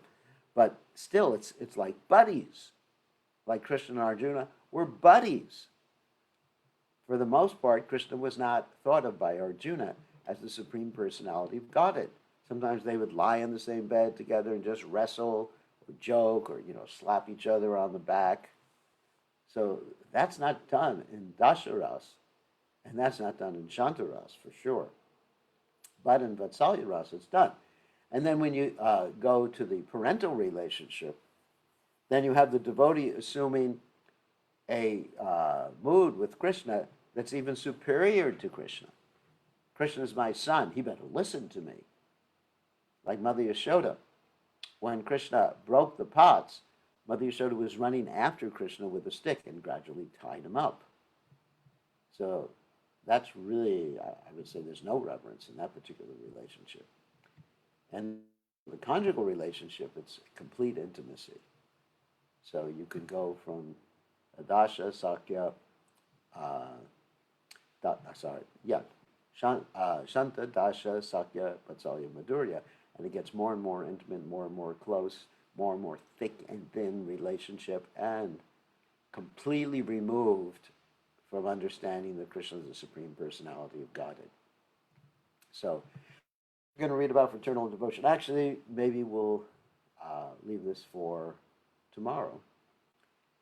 but still, it's like buddies, like Krishna and Arjuna were buddies. For the most part, Krishna was not thought of by Arjuna as the supreme personality of Godhead. Sometimes they would lie in the same bed together and just wrestle or joke or slap each other on the back. So that's not done in Dasharas, and that's not done in Shantaras for sure. But in Vatsalya Rasa, it's done. And then when you go to the parental relationship, then you have the devotee assuming a mood with Krishna that's even superior to Krishna. Krishna is my son. He better listen to me. Like Mother Yashoda. When Krishna broke the pots, Mother Yashoda was running after Krishna with a stick and gradually tied him up. So that's really, I would say there's no reverence in that particular relationship. And the conjugal relationship, it's complete intimacy. So you can go from Dasha, Sakya, Shanta, Dasha, Sakya, Vatsalya, Madhurya. And it gets more and more intimate, more and more close, more and more thick and thin relationship, and completely removed from understanding that Krishna is the Supreme Personality of Godhead. So we're going to read about fraternal devotion. Actually, maybe we'll leave this for tomorrow.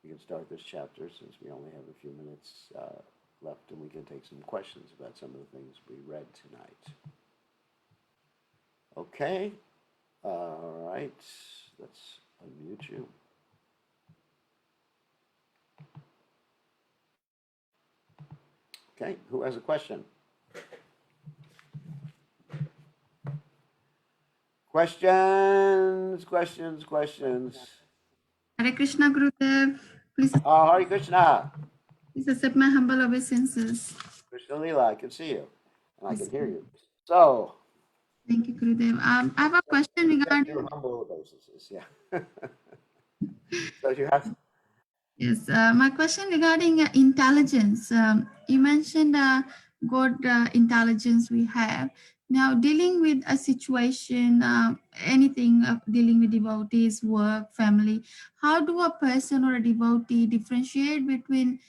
We can start this chapter since we only have a few minutes left, and we can take some questions about some of the things we read tonight. Okay. All right. Let's unmute you. Okay. Who has a question? Questions. Hare Krishna, Gurudev. Please, Hare Krishna. please accept my humble obeisances. Krishna Lila, I can see you. And I can hear you. So. Thank you, Gurudev. I have a question regarding. Your humble obeisances, yeah. So you have. Yes, my question regarding intelligence. You mentioned God intelligence we have. Now, dealing with a situation, anything dealing with devotees, work, family, how do a person or a devotee differentiate between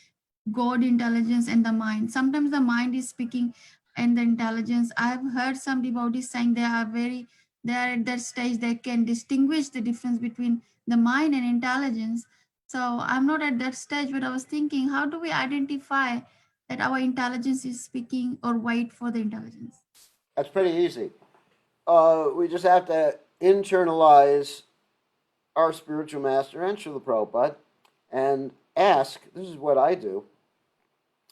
God intelligence and the mind? Sometimes the mind is speaking and the intelligence. I've heard some devotees saying they're at that stage they can distinguish the difference between the mind and intelligence. So I'm not at that stage, but I was thinking, how do we identify that our intelligence is speaking or wait for the intelligence? That's pretty easy. We just have to internalize our spiritual master and Srila Prabhupada and ask. This is what I do.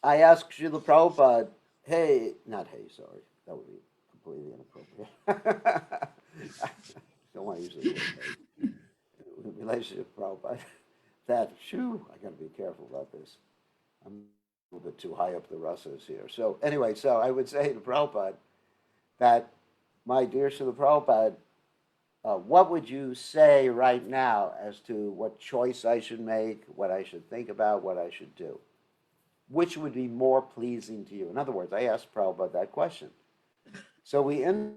I ask Srila Prabhupada, hey, not hey, sorry. That would be completely inappropriate. I don't want to use the word hey. In relation to Prabhupada, I got to be careful about this. I'm a little bit too high up the rasas here. So anyway, so I would say to Prabhupada that, my dear Srila Prabhupada, what would you say right now as to what choice I should make, what I should think about, what I should do? Which would be more pleasing to you? In other words, I asked Prabhupada that question. So we end.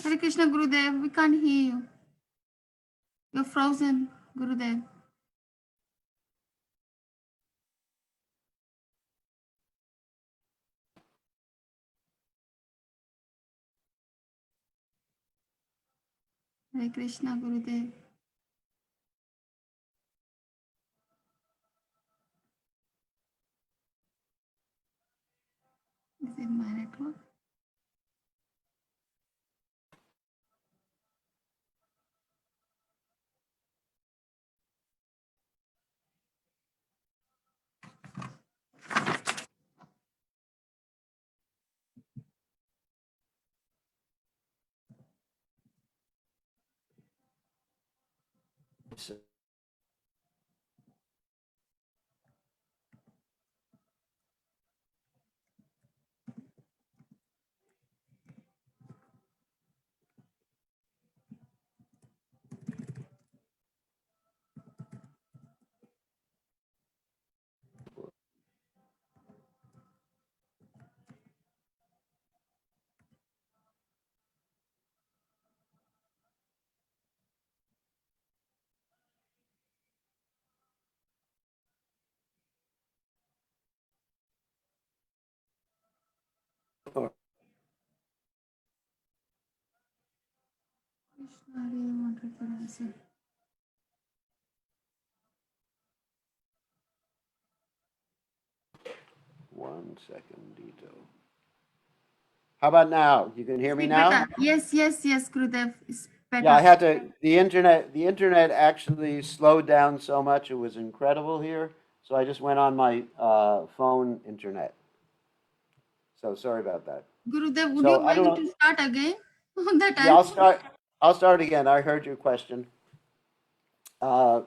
Hare Krishna, Gurudev. We can't hear you. You're frozen, Gurudev. Hare Krishna, Gurudev. Is it my network? Krishna, I really wanted to answer. One second, Dito. How about now? You can hear me now? Better. Yes, yes, yes, Gurudev. It's better. Yeah, I had to. The internet actually slowed down so much. It was incredible here. So I just went on my phone internet. So sorry about that. Gurudev, would So you I don't like know. to start again on that Yeah, I'll answer? start. I'll start again. I heard your question. Uh,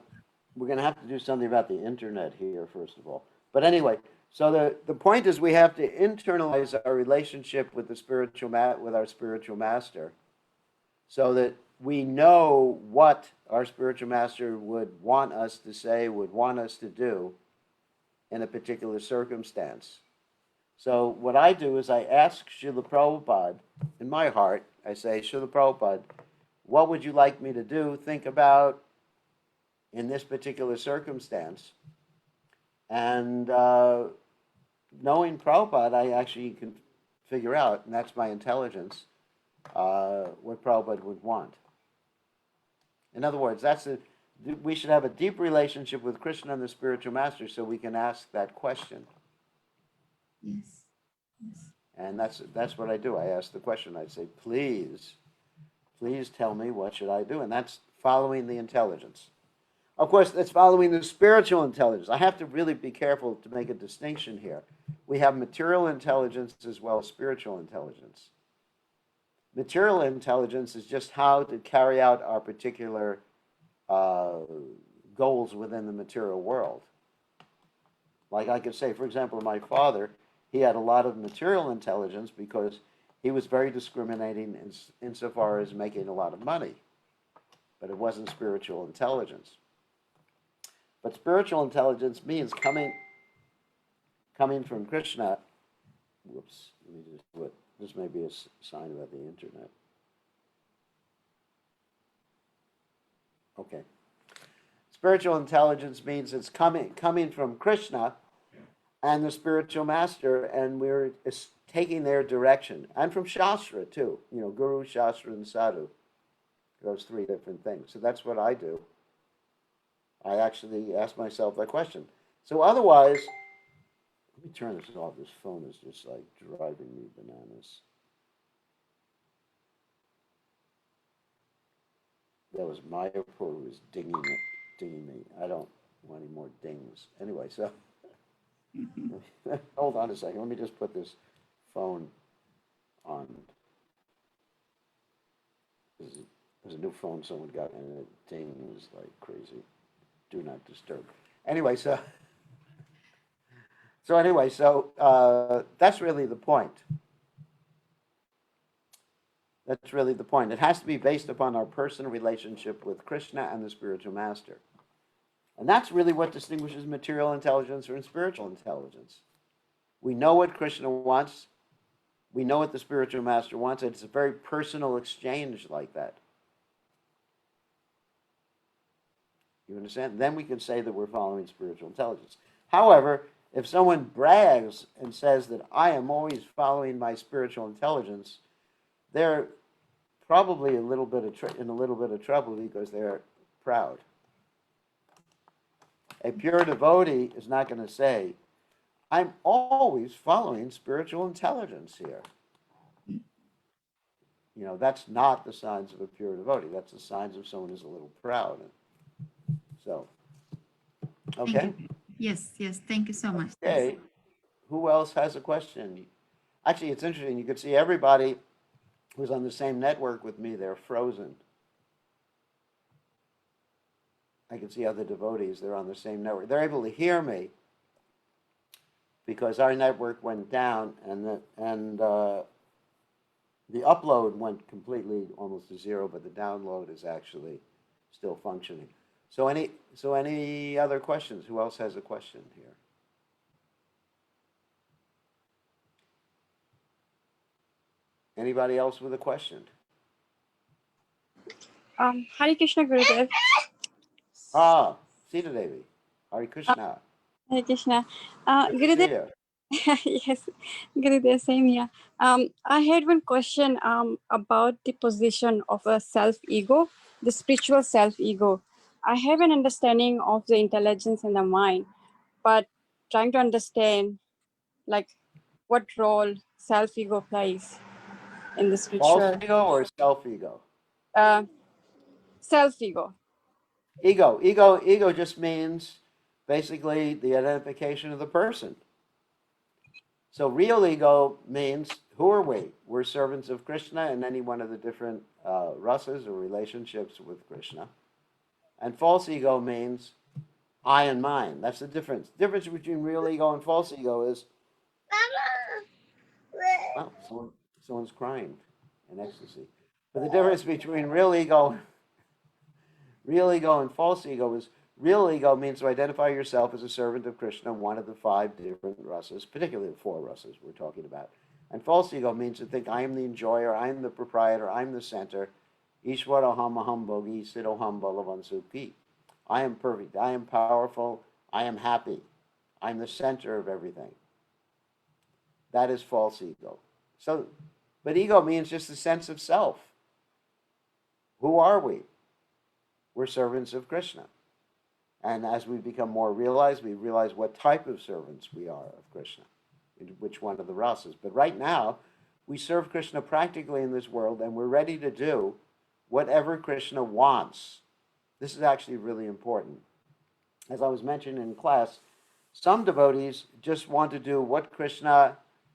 we're going to have to do something about the internet here, first of all. But anyway, so the point is we have to internalize our relationship with the with our spiritual master, so that we know what our spiritual master would want us to say, would want us to do in a particular circumstance. So what I do is I ask Srila Prabhupada in my heart, I say, Srila Prabhupada, what would you like me to do, think about in this particular circumstance? And knowing Prabhupada, I actually can figure out, and that's my intelligence, what Prabhupada would want. In other words, we should have a deep relationship with Krishna and the spiritual master so we can ask that question. Yes. Yes. And that's what I do. I ask the question. I say, please tell me what should I do? And that's following the intelligence. Of course, that's following the spiritual intelligence. I have to really be careful to make a distinction here. We have material intelligence as well as spiritual intelligence. Material intelligence is just how to carry out our particular uh, goals within the material world. Like I could say, for example, my father, he had a lot of material intelligence because he was very discriminating insofar as making a lot of money, but it wasn't spiritual intelligence. But spiritual intelligence means coming from Krishna. Whoops, let me just do it. This may be a sign about the internet. Okay. Spiritual intelligence means it's coming from Krishna and the spiritual master, and we're taking their direction. And from Shastra, too. You know, Guru, Shastra, and Sadhu. Those three different things. So that's what I do. I actually ask myself that question. So otherwise, let me turn this off. This phone is just like driving me bananas. That was Mayapur who was dinging me. I don't want any more dings. Anyway, so hold on a second. Let me just put this phone on. There's a new phone someone got, and it dings like crazy. Do not disturb. Anyway, so that's really the point. That's really the point. It has to be based upon our personal relationship with Krishna and the spiritual master. And that's really what distinguishes material intelligence from spiritual intelligence. We know what Krishna wants. We know what the spiritual master wants. It's a very personal exchange like that. You understand? Then we can say that we're following spiritual intelligence. However, if someone brags and says that I am always following my spiritual intelligence, they're probably a little bit in a little bit of trouble because they're proud. A pure devotee is not going to say, I'm always following spiritual intelligence here. That's not the signs of a pure devotee. That's the signs of someone who's a little proud. So, Thank okay. you. Yes, yes. Thank you so much. Yes. Okay. Who else has a question? Actually, it's interesting. You could see everybody who's on the same network with me, they're frozen. I can see other devotees, they're on the same network. They're able to hear me because our network went down the upload went completely almost to zero, but the download is actually still functioning. So any other questions? Who else has a question here? Anybody else with a question? Hare Krishna Gurudev. Ah, Sita Devi. Hare Krishna. Hare Krishna. Good to see you. Yes, Gurudev, same here. I had one question about the position of a self-ego, the spiritual self-ego. I have an understanding of the intelligence in the mind, but trying to understand like what role self-ego plays in the False spiritual ego or self-ego? uh, self-ego. Ego just means basically the identification of the person. So real ego means, who are we? We're servants of Krishna in any one of the different rasas or relationships with Krishna. And false ego means I and mine. That's the difference. The difference between real ego and false ego is, well, someone's crying in ecstasy. But the difference between real ego and false ego is, real ego means to identify yourself as a servant of Krishna, one of the 5 different rasas, particularly the 4 rasas we're talking about. And false ego means to think I am the enjoyer, I am the proprietor, I'm the center. Ishwaraham aham bhogi siddhoham balavan sukhi. I am perfect, I am powerful, I am happy. I'm the center of everything. That is false ego. But ego means just the sense of self. Who are we? We're servants of Krishna. And as we become more realized, we realize what type of servants we are of Krishna, in which one of the rasas. But right now, we serve Krishna practically in this world, and we're ready to do whatever Krishna wants. This is actually really important. As I was mentioning in class, some devotees just want to do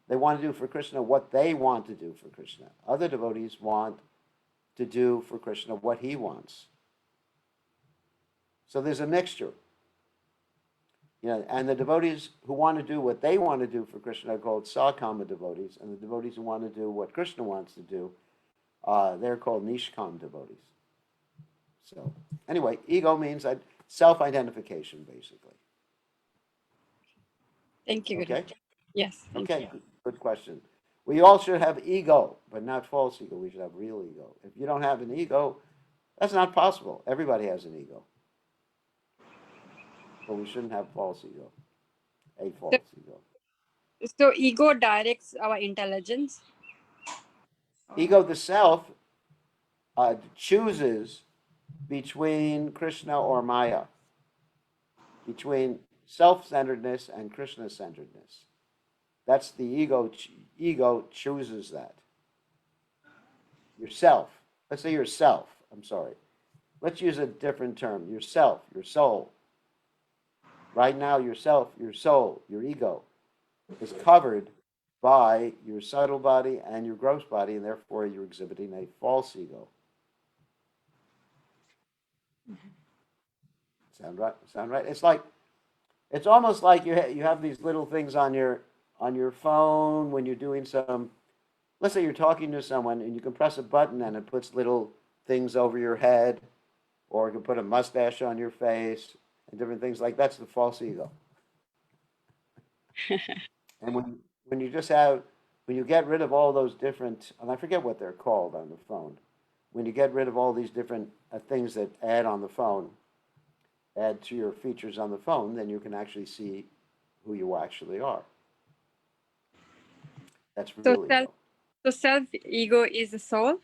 they want to do for Krishna what they want to do for Krishna. Other devotees want to do for Krishna what he wants. So there's a mixture. And the devotees who want to do what they want to do for Krishna are called sakama devotees, and the devotees who want to do what Krishna wants to do, they're called nishkam devotees. So anyway, ego means self-identification, basically. Thank you, Gurudev. Okay? Yes. Thank Okay, you. good question. We all should have ego, but not false ego. We should have real ego. If you don't have an ego, that's not possible. Everybody has an ego. But we shouldn't have false ego, a false ego. So ego directs our intelligence. Ego, the self, chooses between Krishna or Maya, between self-centeredness and Krishna-centeredness. That's the ego. Ego chooses that. Yourself. Let's say yourself. I'm sorry. Let's use a different term. Yourself, your soul. Right now, yourself, your soul, your ego is covered by your subtle body and your gross body, and therefore you're exhibiting a false ego. Sound right? Sound right? It's almost like you have these little things on your phone when you're doing some. Let's say you're talking to someone and you can press a button and it puts little things over your head, or it can put a mustache on your face and different things like that's the false ego. And when you get rid of all those different, and I forget what they're called on the phone, when you get rid of all these different things that add to your features on the phone, then you can actually see who you actually are. That's So real ego. self ego is the soul.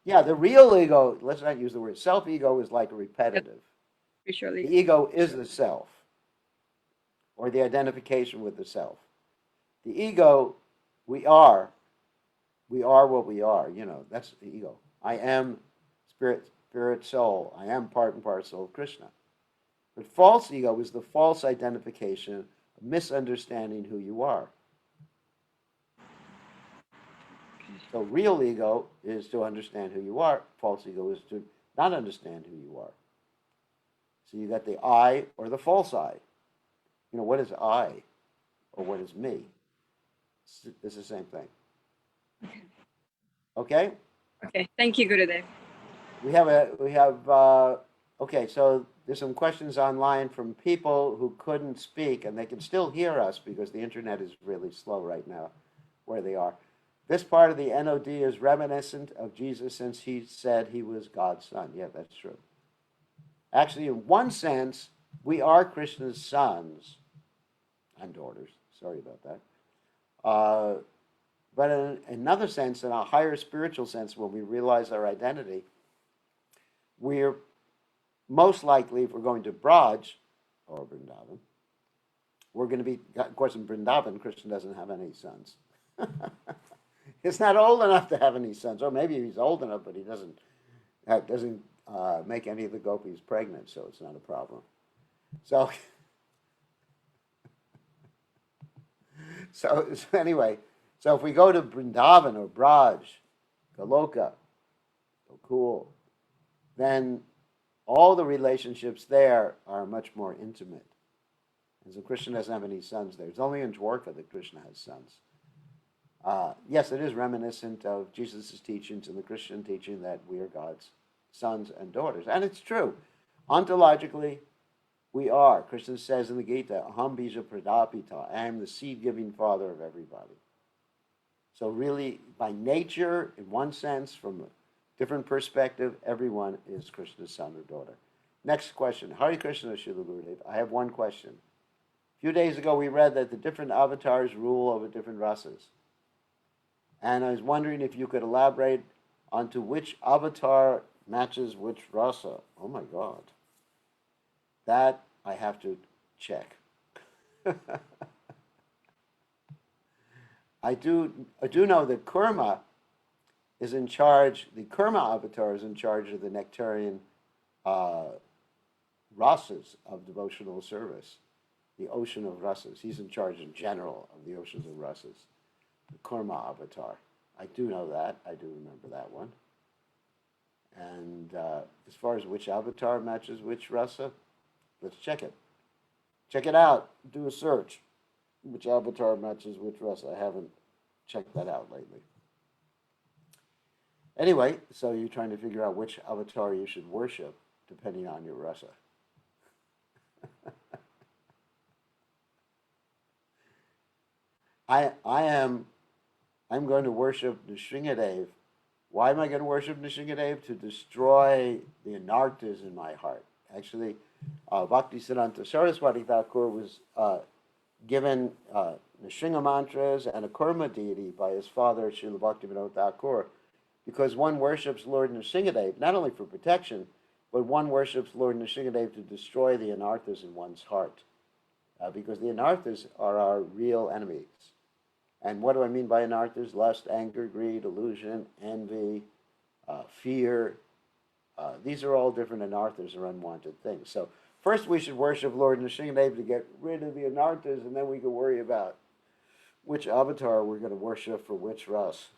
yeah, the real ego, let's not use the word, self-ego is like repetitive. Spiritually. The ego is the self, or the identification with the self. The ego, we are what we are, that's the ego. I am spirit, soul. I am part and parcel of Krishna. But false ego is the false identification, misunderstanding who you are. So real ego is to understand who you are. False ego is to not understand who you are. So you got the I or the false I. What is I or what is me? It's the same thing. Okay? Okay. Thank you, Gurudev. Okay, so there's some questions online from people who couldn't speak, and they can still hear us because the internet is really slow right now where they are. This part of the NOD is reminiscent of Jesus since he said he was God's son. Yeah, that's true. Actually, in one sense, we are Krishna's sons and daughters. Sorry about that. But in another sense, in a higher spiritual sense, when we realize our identity, we're most likely, if we're going to Braj or Vrindavan, we're going to be, of course, in Vrindavan, Krishna doesn't have any sons. He's not old enough to have any sons, or maybe he's old enough, but he doesn't make any of the gopis pregnant, so it's not a problem. So, so anyway, so if we go to Vrindavan or Braj, Goloka, Gokul, then all the relationships there are much more intimate. And so Krishna doesn't have any sons there. It's only in Dwarka that Krishna has sons. Yes, it is reminiscent of Jesus' teachings and the Christian teaching that we are God's sons and daughters. And it's true. Ontologically, we are. Krishna says in the Gita, Aham bija pradapita, I am the seed-giving father of everybody. So really, by nature, in one sense, from a different perspective, everyone is Krishna's son or daughter. Next question. Hare Krishna, Srila Gurudev. I have one question. A few days ago, we read that the different avatars rule over different rasas. And I was wondering if you could elaborate onto which avatar matches which rasa. Oh my God. That I have to check. I do know that Kurma is in charge, the Kurma avatar is in charge of the nectarian rasas of devotional service, the ocean of rasas. He's in charge in general of the oceans of rasas, the Kurma avatar. I do know that. I do remember that one. And as far as which avatar matches which rasa, let's check it. Check it out. Do a search. Which avatar matches which rasa? I haven't checked that out lately. Anyway, so you're trying to figure out which avatar you should worship depending on your rasa. I'm going to worship Nrsingadev. Why am I going to worship Nrsingadev? To destroy the anarthas in my heart. Actually, Bhaktisiddhanta Saraswati Thakur was given Nrsinga mantras and a Kurma deity by his father, Srila Bhaktivinoda Thakur, because one worships Lord Nrsingadev, not only for protection, but one worships Lord Nrsingadev to destroy the anarthas in one's heart. Because the anarthas are our real enemies. And what do I mean by anarthas? Lust, anger, greed, illusion, envy, fear. These are all different anarthas or unwanted things. So first we should worship Lord Nrsingadev to get rid of the anarthas, and then we can worry about which avatar we're going to worship for which ras.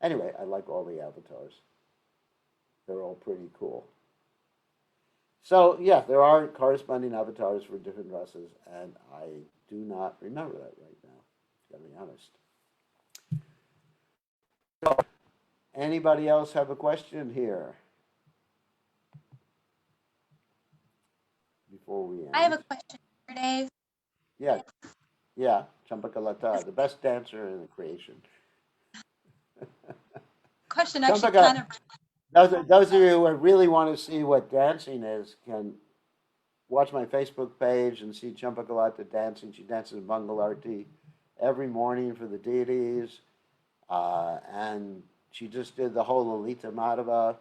Anyway, I like all the avatars. They're all pretty cool. So, yeah, there are corresponding avatars for different rasas, and I do not remember that right now, to be honest. So, anybody else have a question here? Before we end. I have a question for Dave. Yeah, Champakalata, the best dancer in the creation. Question actually Champaka, kind of. those of you who really want to see what dancing is can watch my Facebook page and see Champakalata dancing. She dances Mangalarti every morning for the deities. And she just did the whole Lalita Madhava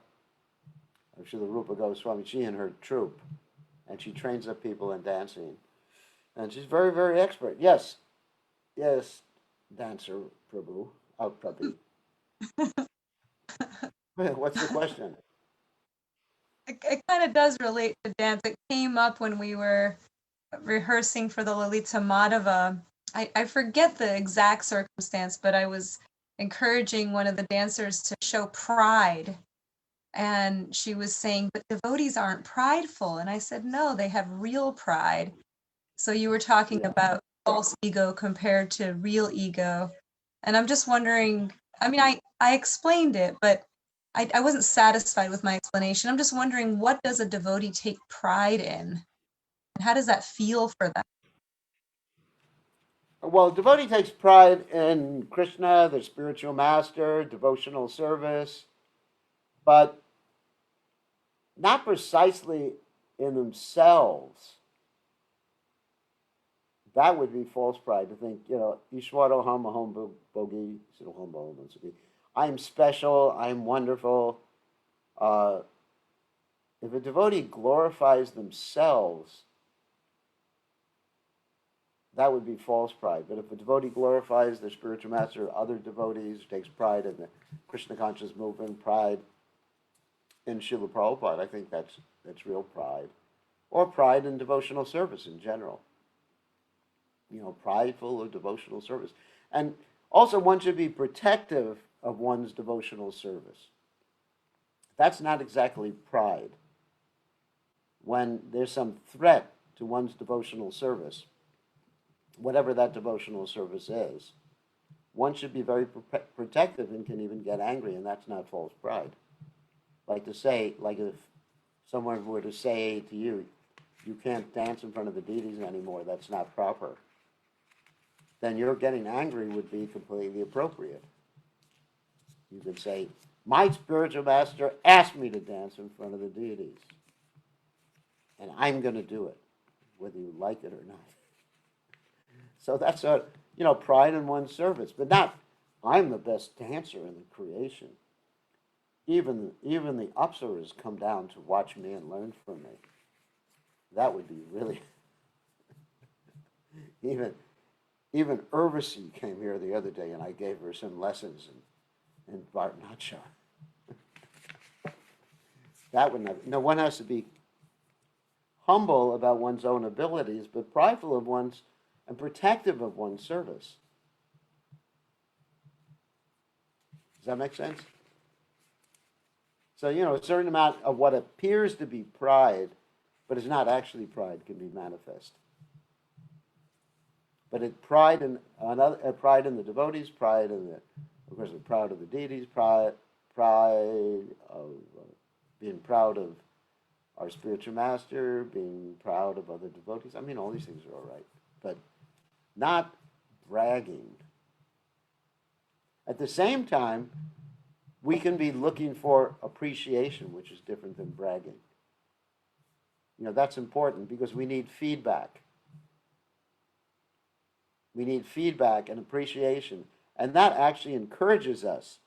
of Srila Rupa Goswami, she and her troupe. And she trains up people in dancing. And she's very, very expert. Yes, yes, dancer, Prabhu. Oh, Prabhu. What's the question? It kind of does relate to dance. It came up when we were rehearsing for the Lalita Madhava. I forget the exact circumstance, but I was encouraging one of the dancers to show pride. And she was saying, but devotees aren't prideful. And I said, no, they have real pride. So you were talking Yeah. about false ego compared to real ego. And I'm just wondering, I mean, I explained it, but I wasn't satisfied with my explanation. I'm just wondering, what does a devotee take pride in? And how does that feel for them? Well, devotee takes pride in Krishna, the spiritual master, devotional service, but not precisely in themselves. That would be false pride to think, Ishwaro Ham Aham Bogi, I'm special, I'm wonderful. If a devotee glorifies themselves, that would be false pride. But if a devotee glorifies their spiritual master or other devotees, takes pride in the Krishna conscious movement, pride in Srila Prabhupada, I think that's real pride. Or pride in devotional service in general. Prideful of devotional service. And also one should be protective of one's devotional service. That's not exactly pride. When there's some threat to one's devotional service, whatever that devotional service is, one should be very protective and can even get angry, and that's not false pride. Like if someone were to say to you, you can't dance in front of the deities anymore, that's not proper, then your getting angry would be completely appropriate. You could say, my spiritual master asked me to dance in front of the deities, and I'm going to do it, whether you like it or not. So that's pride in one's service, but not, I'm the best dancer in the creation. Even the Apsaras come down to watch me and learn from me. That would be really, even Urvasi came here the other day and I gave her some lessons in Bharatanatyam. That would not, one has to be humble about one's own abilities, but prideful of one's and protective of one's service. Does that make sense? So, a certain amount of what appears to be pride, but is not actually pride, can be manifest. But pride in the devotees, pride in of course, proud of the deities, pride of being proud of our spiritual master, being proud of other devotees. I mean, all these things are all right, but not bragging. At the same time, we can be looking for appreciation, which is different than bragging. That's important because we need feedback. We need feedback and appreciation, and that actually encourages us.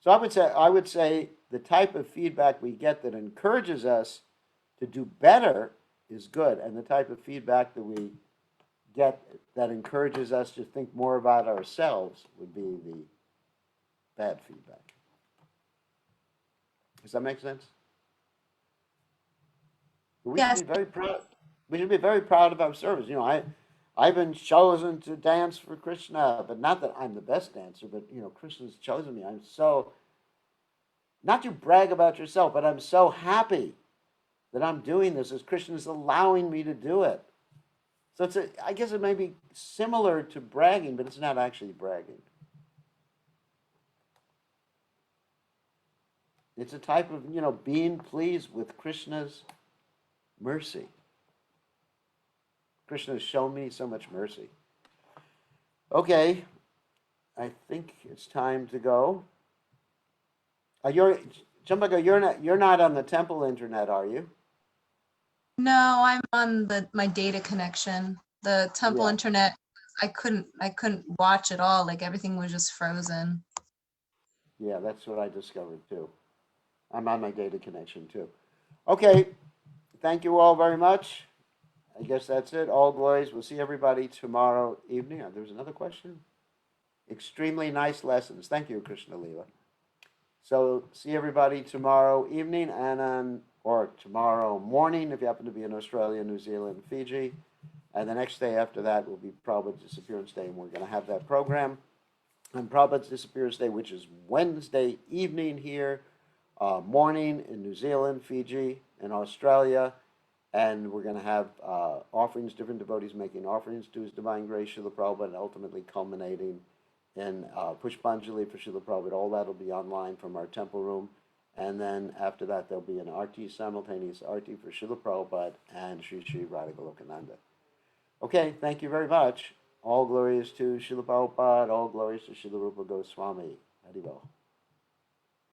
So I would say the type of feedback we get that encourages us to do better is good, and the type of feedback that we get that encourages us to think more about ourselves would be the bad feedback. Does that make sense? We Yes. should be very proud. We should be very proud of our service. I've been chosen to dance for Krishna, but not that I'm the best dancer, but Krishna's chosen me. I'm so, not to brag about yourself, but I'm so happy that I'm doing this as Krishna's allowing me to do it. So I guess it may be similar to bragging, but it's not actually bragging. It's a type of, being pleased with Krishna's mercy. Krishna has shown me so much mercy. Okay, I think it's time to go. Champaka, you're not on the temple internet, are you? No, I'm on my data connection. The temple Yeah. internet, I couldn't watch it all. Like everything was just frozen. Yeah, that's what I discovered too. I'm on my data connection too. Okay, thank you all very much. I guess that's it. All glories. We'll see everybody tomorrow evening. There was another question. Extremely nice lessons. Thank you, Krishna Leela. So see everybody tomorrow evening or tomorrow morning if you happen to be in Australia, New Zealand, Fiji. And the next day after that will be Prabhupada's Disappearance Day, and we're going to have that program on Prabhupada's Disappearance Day, which is Wednesday evening here, morning in New Zealand, Fiji, and Australia. And we're going to have offerings, different devotees making offerings to His Divine Grace, Srila Prabhupada, and ultimately culminating in Pushpanjali for Srila Prabhupada. All that will be online from our temple room. And then after that, there'll be an RT, simultaneous RT for Srila Prabhupada and Sri Sri Radhagolokananda. Okay, thank you very much. All glories to Srila Prabhupada, all glories to Srila Rupa Goswami. Haribol.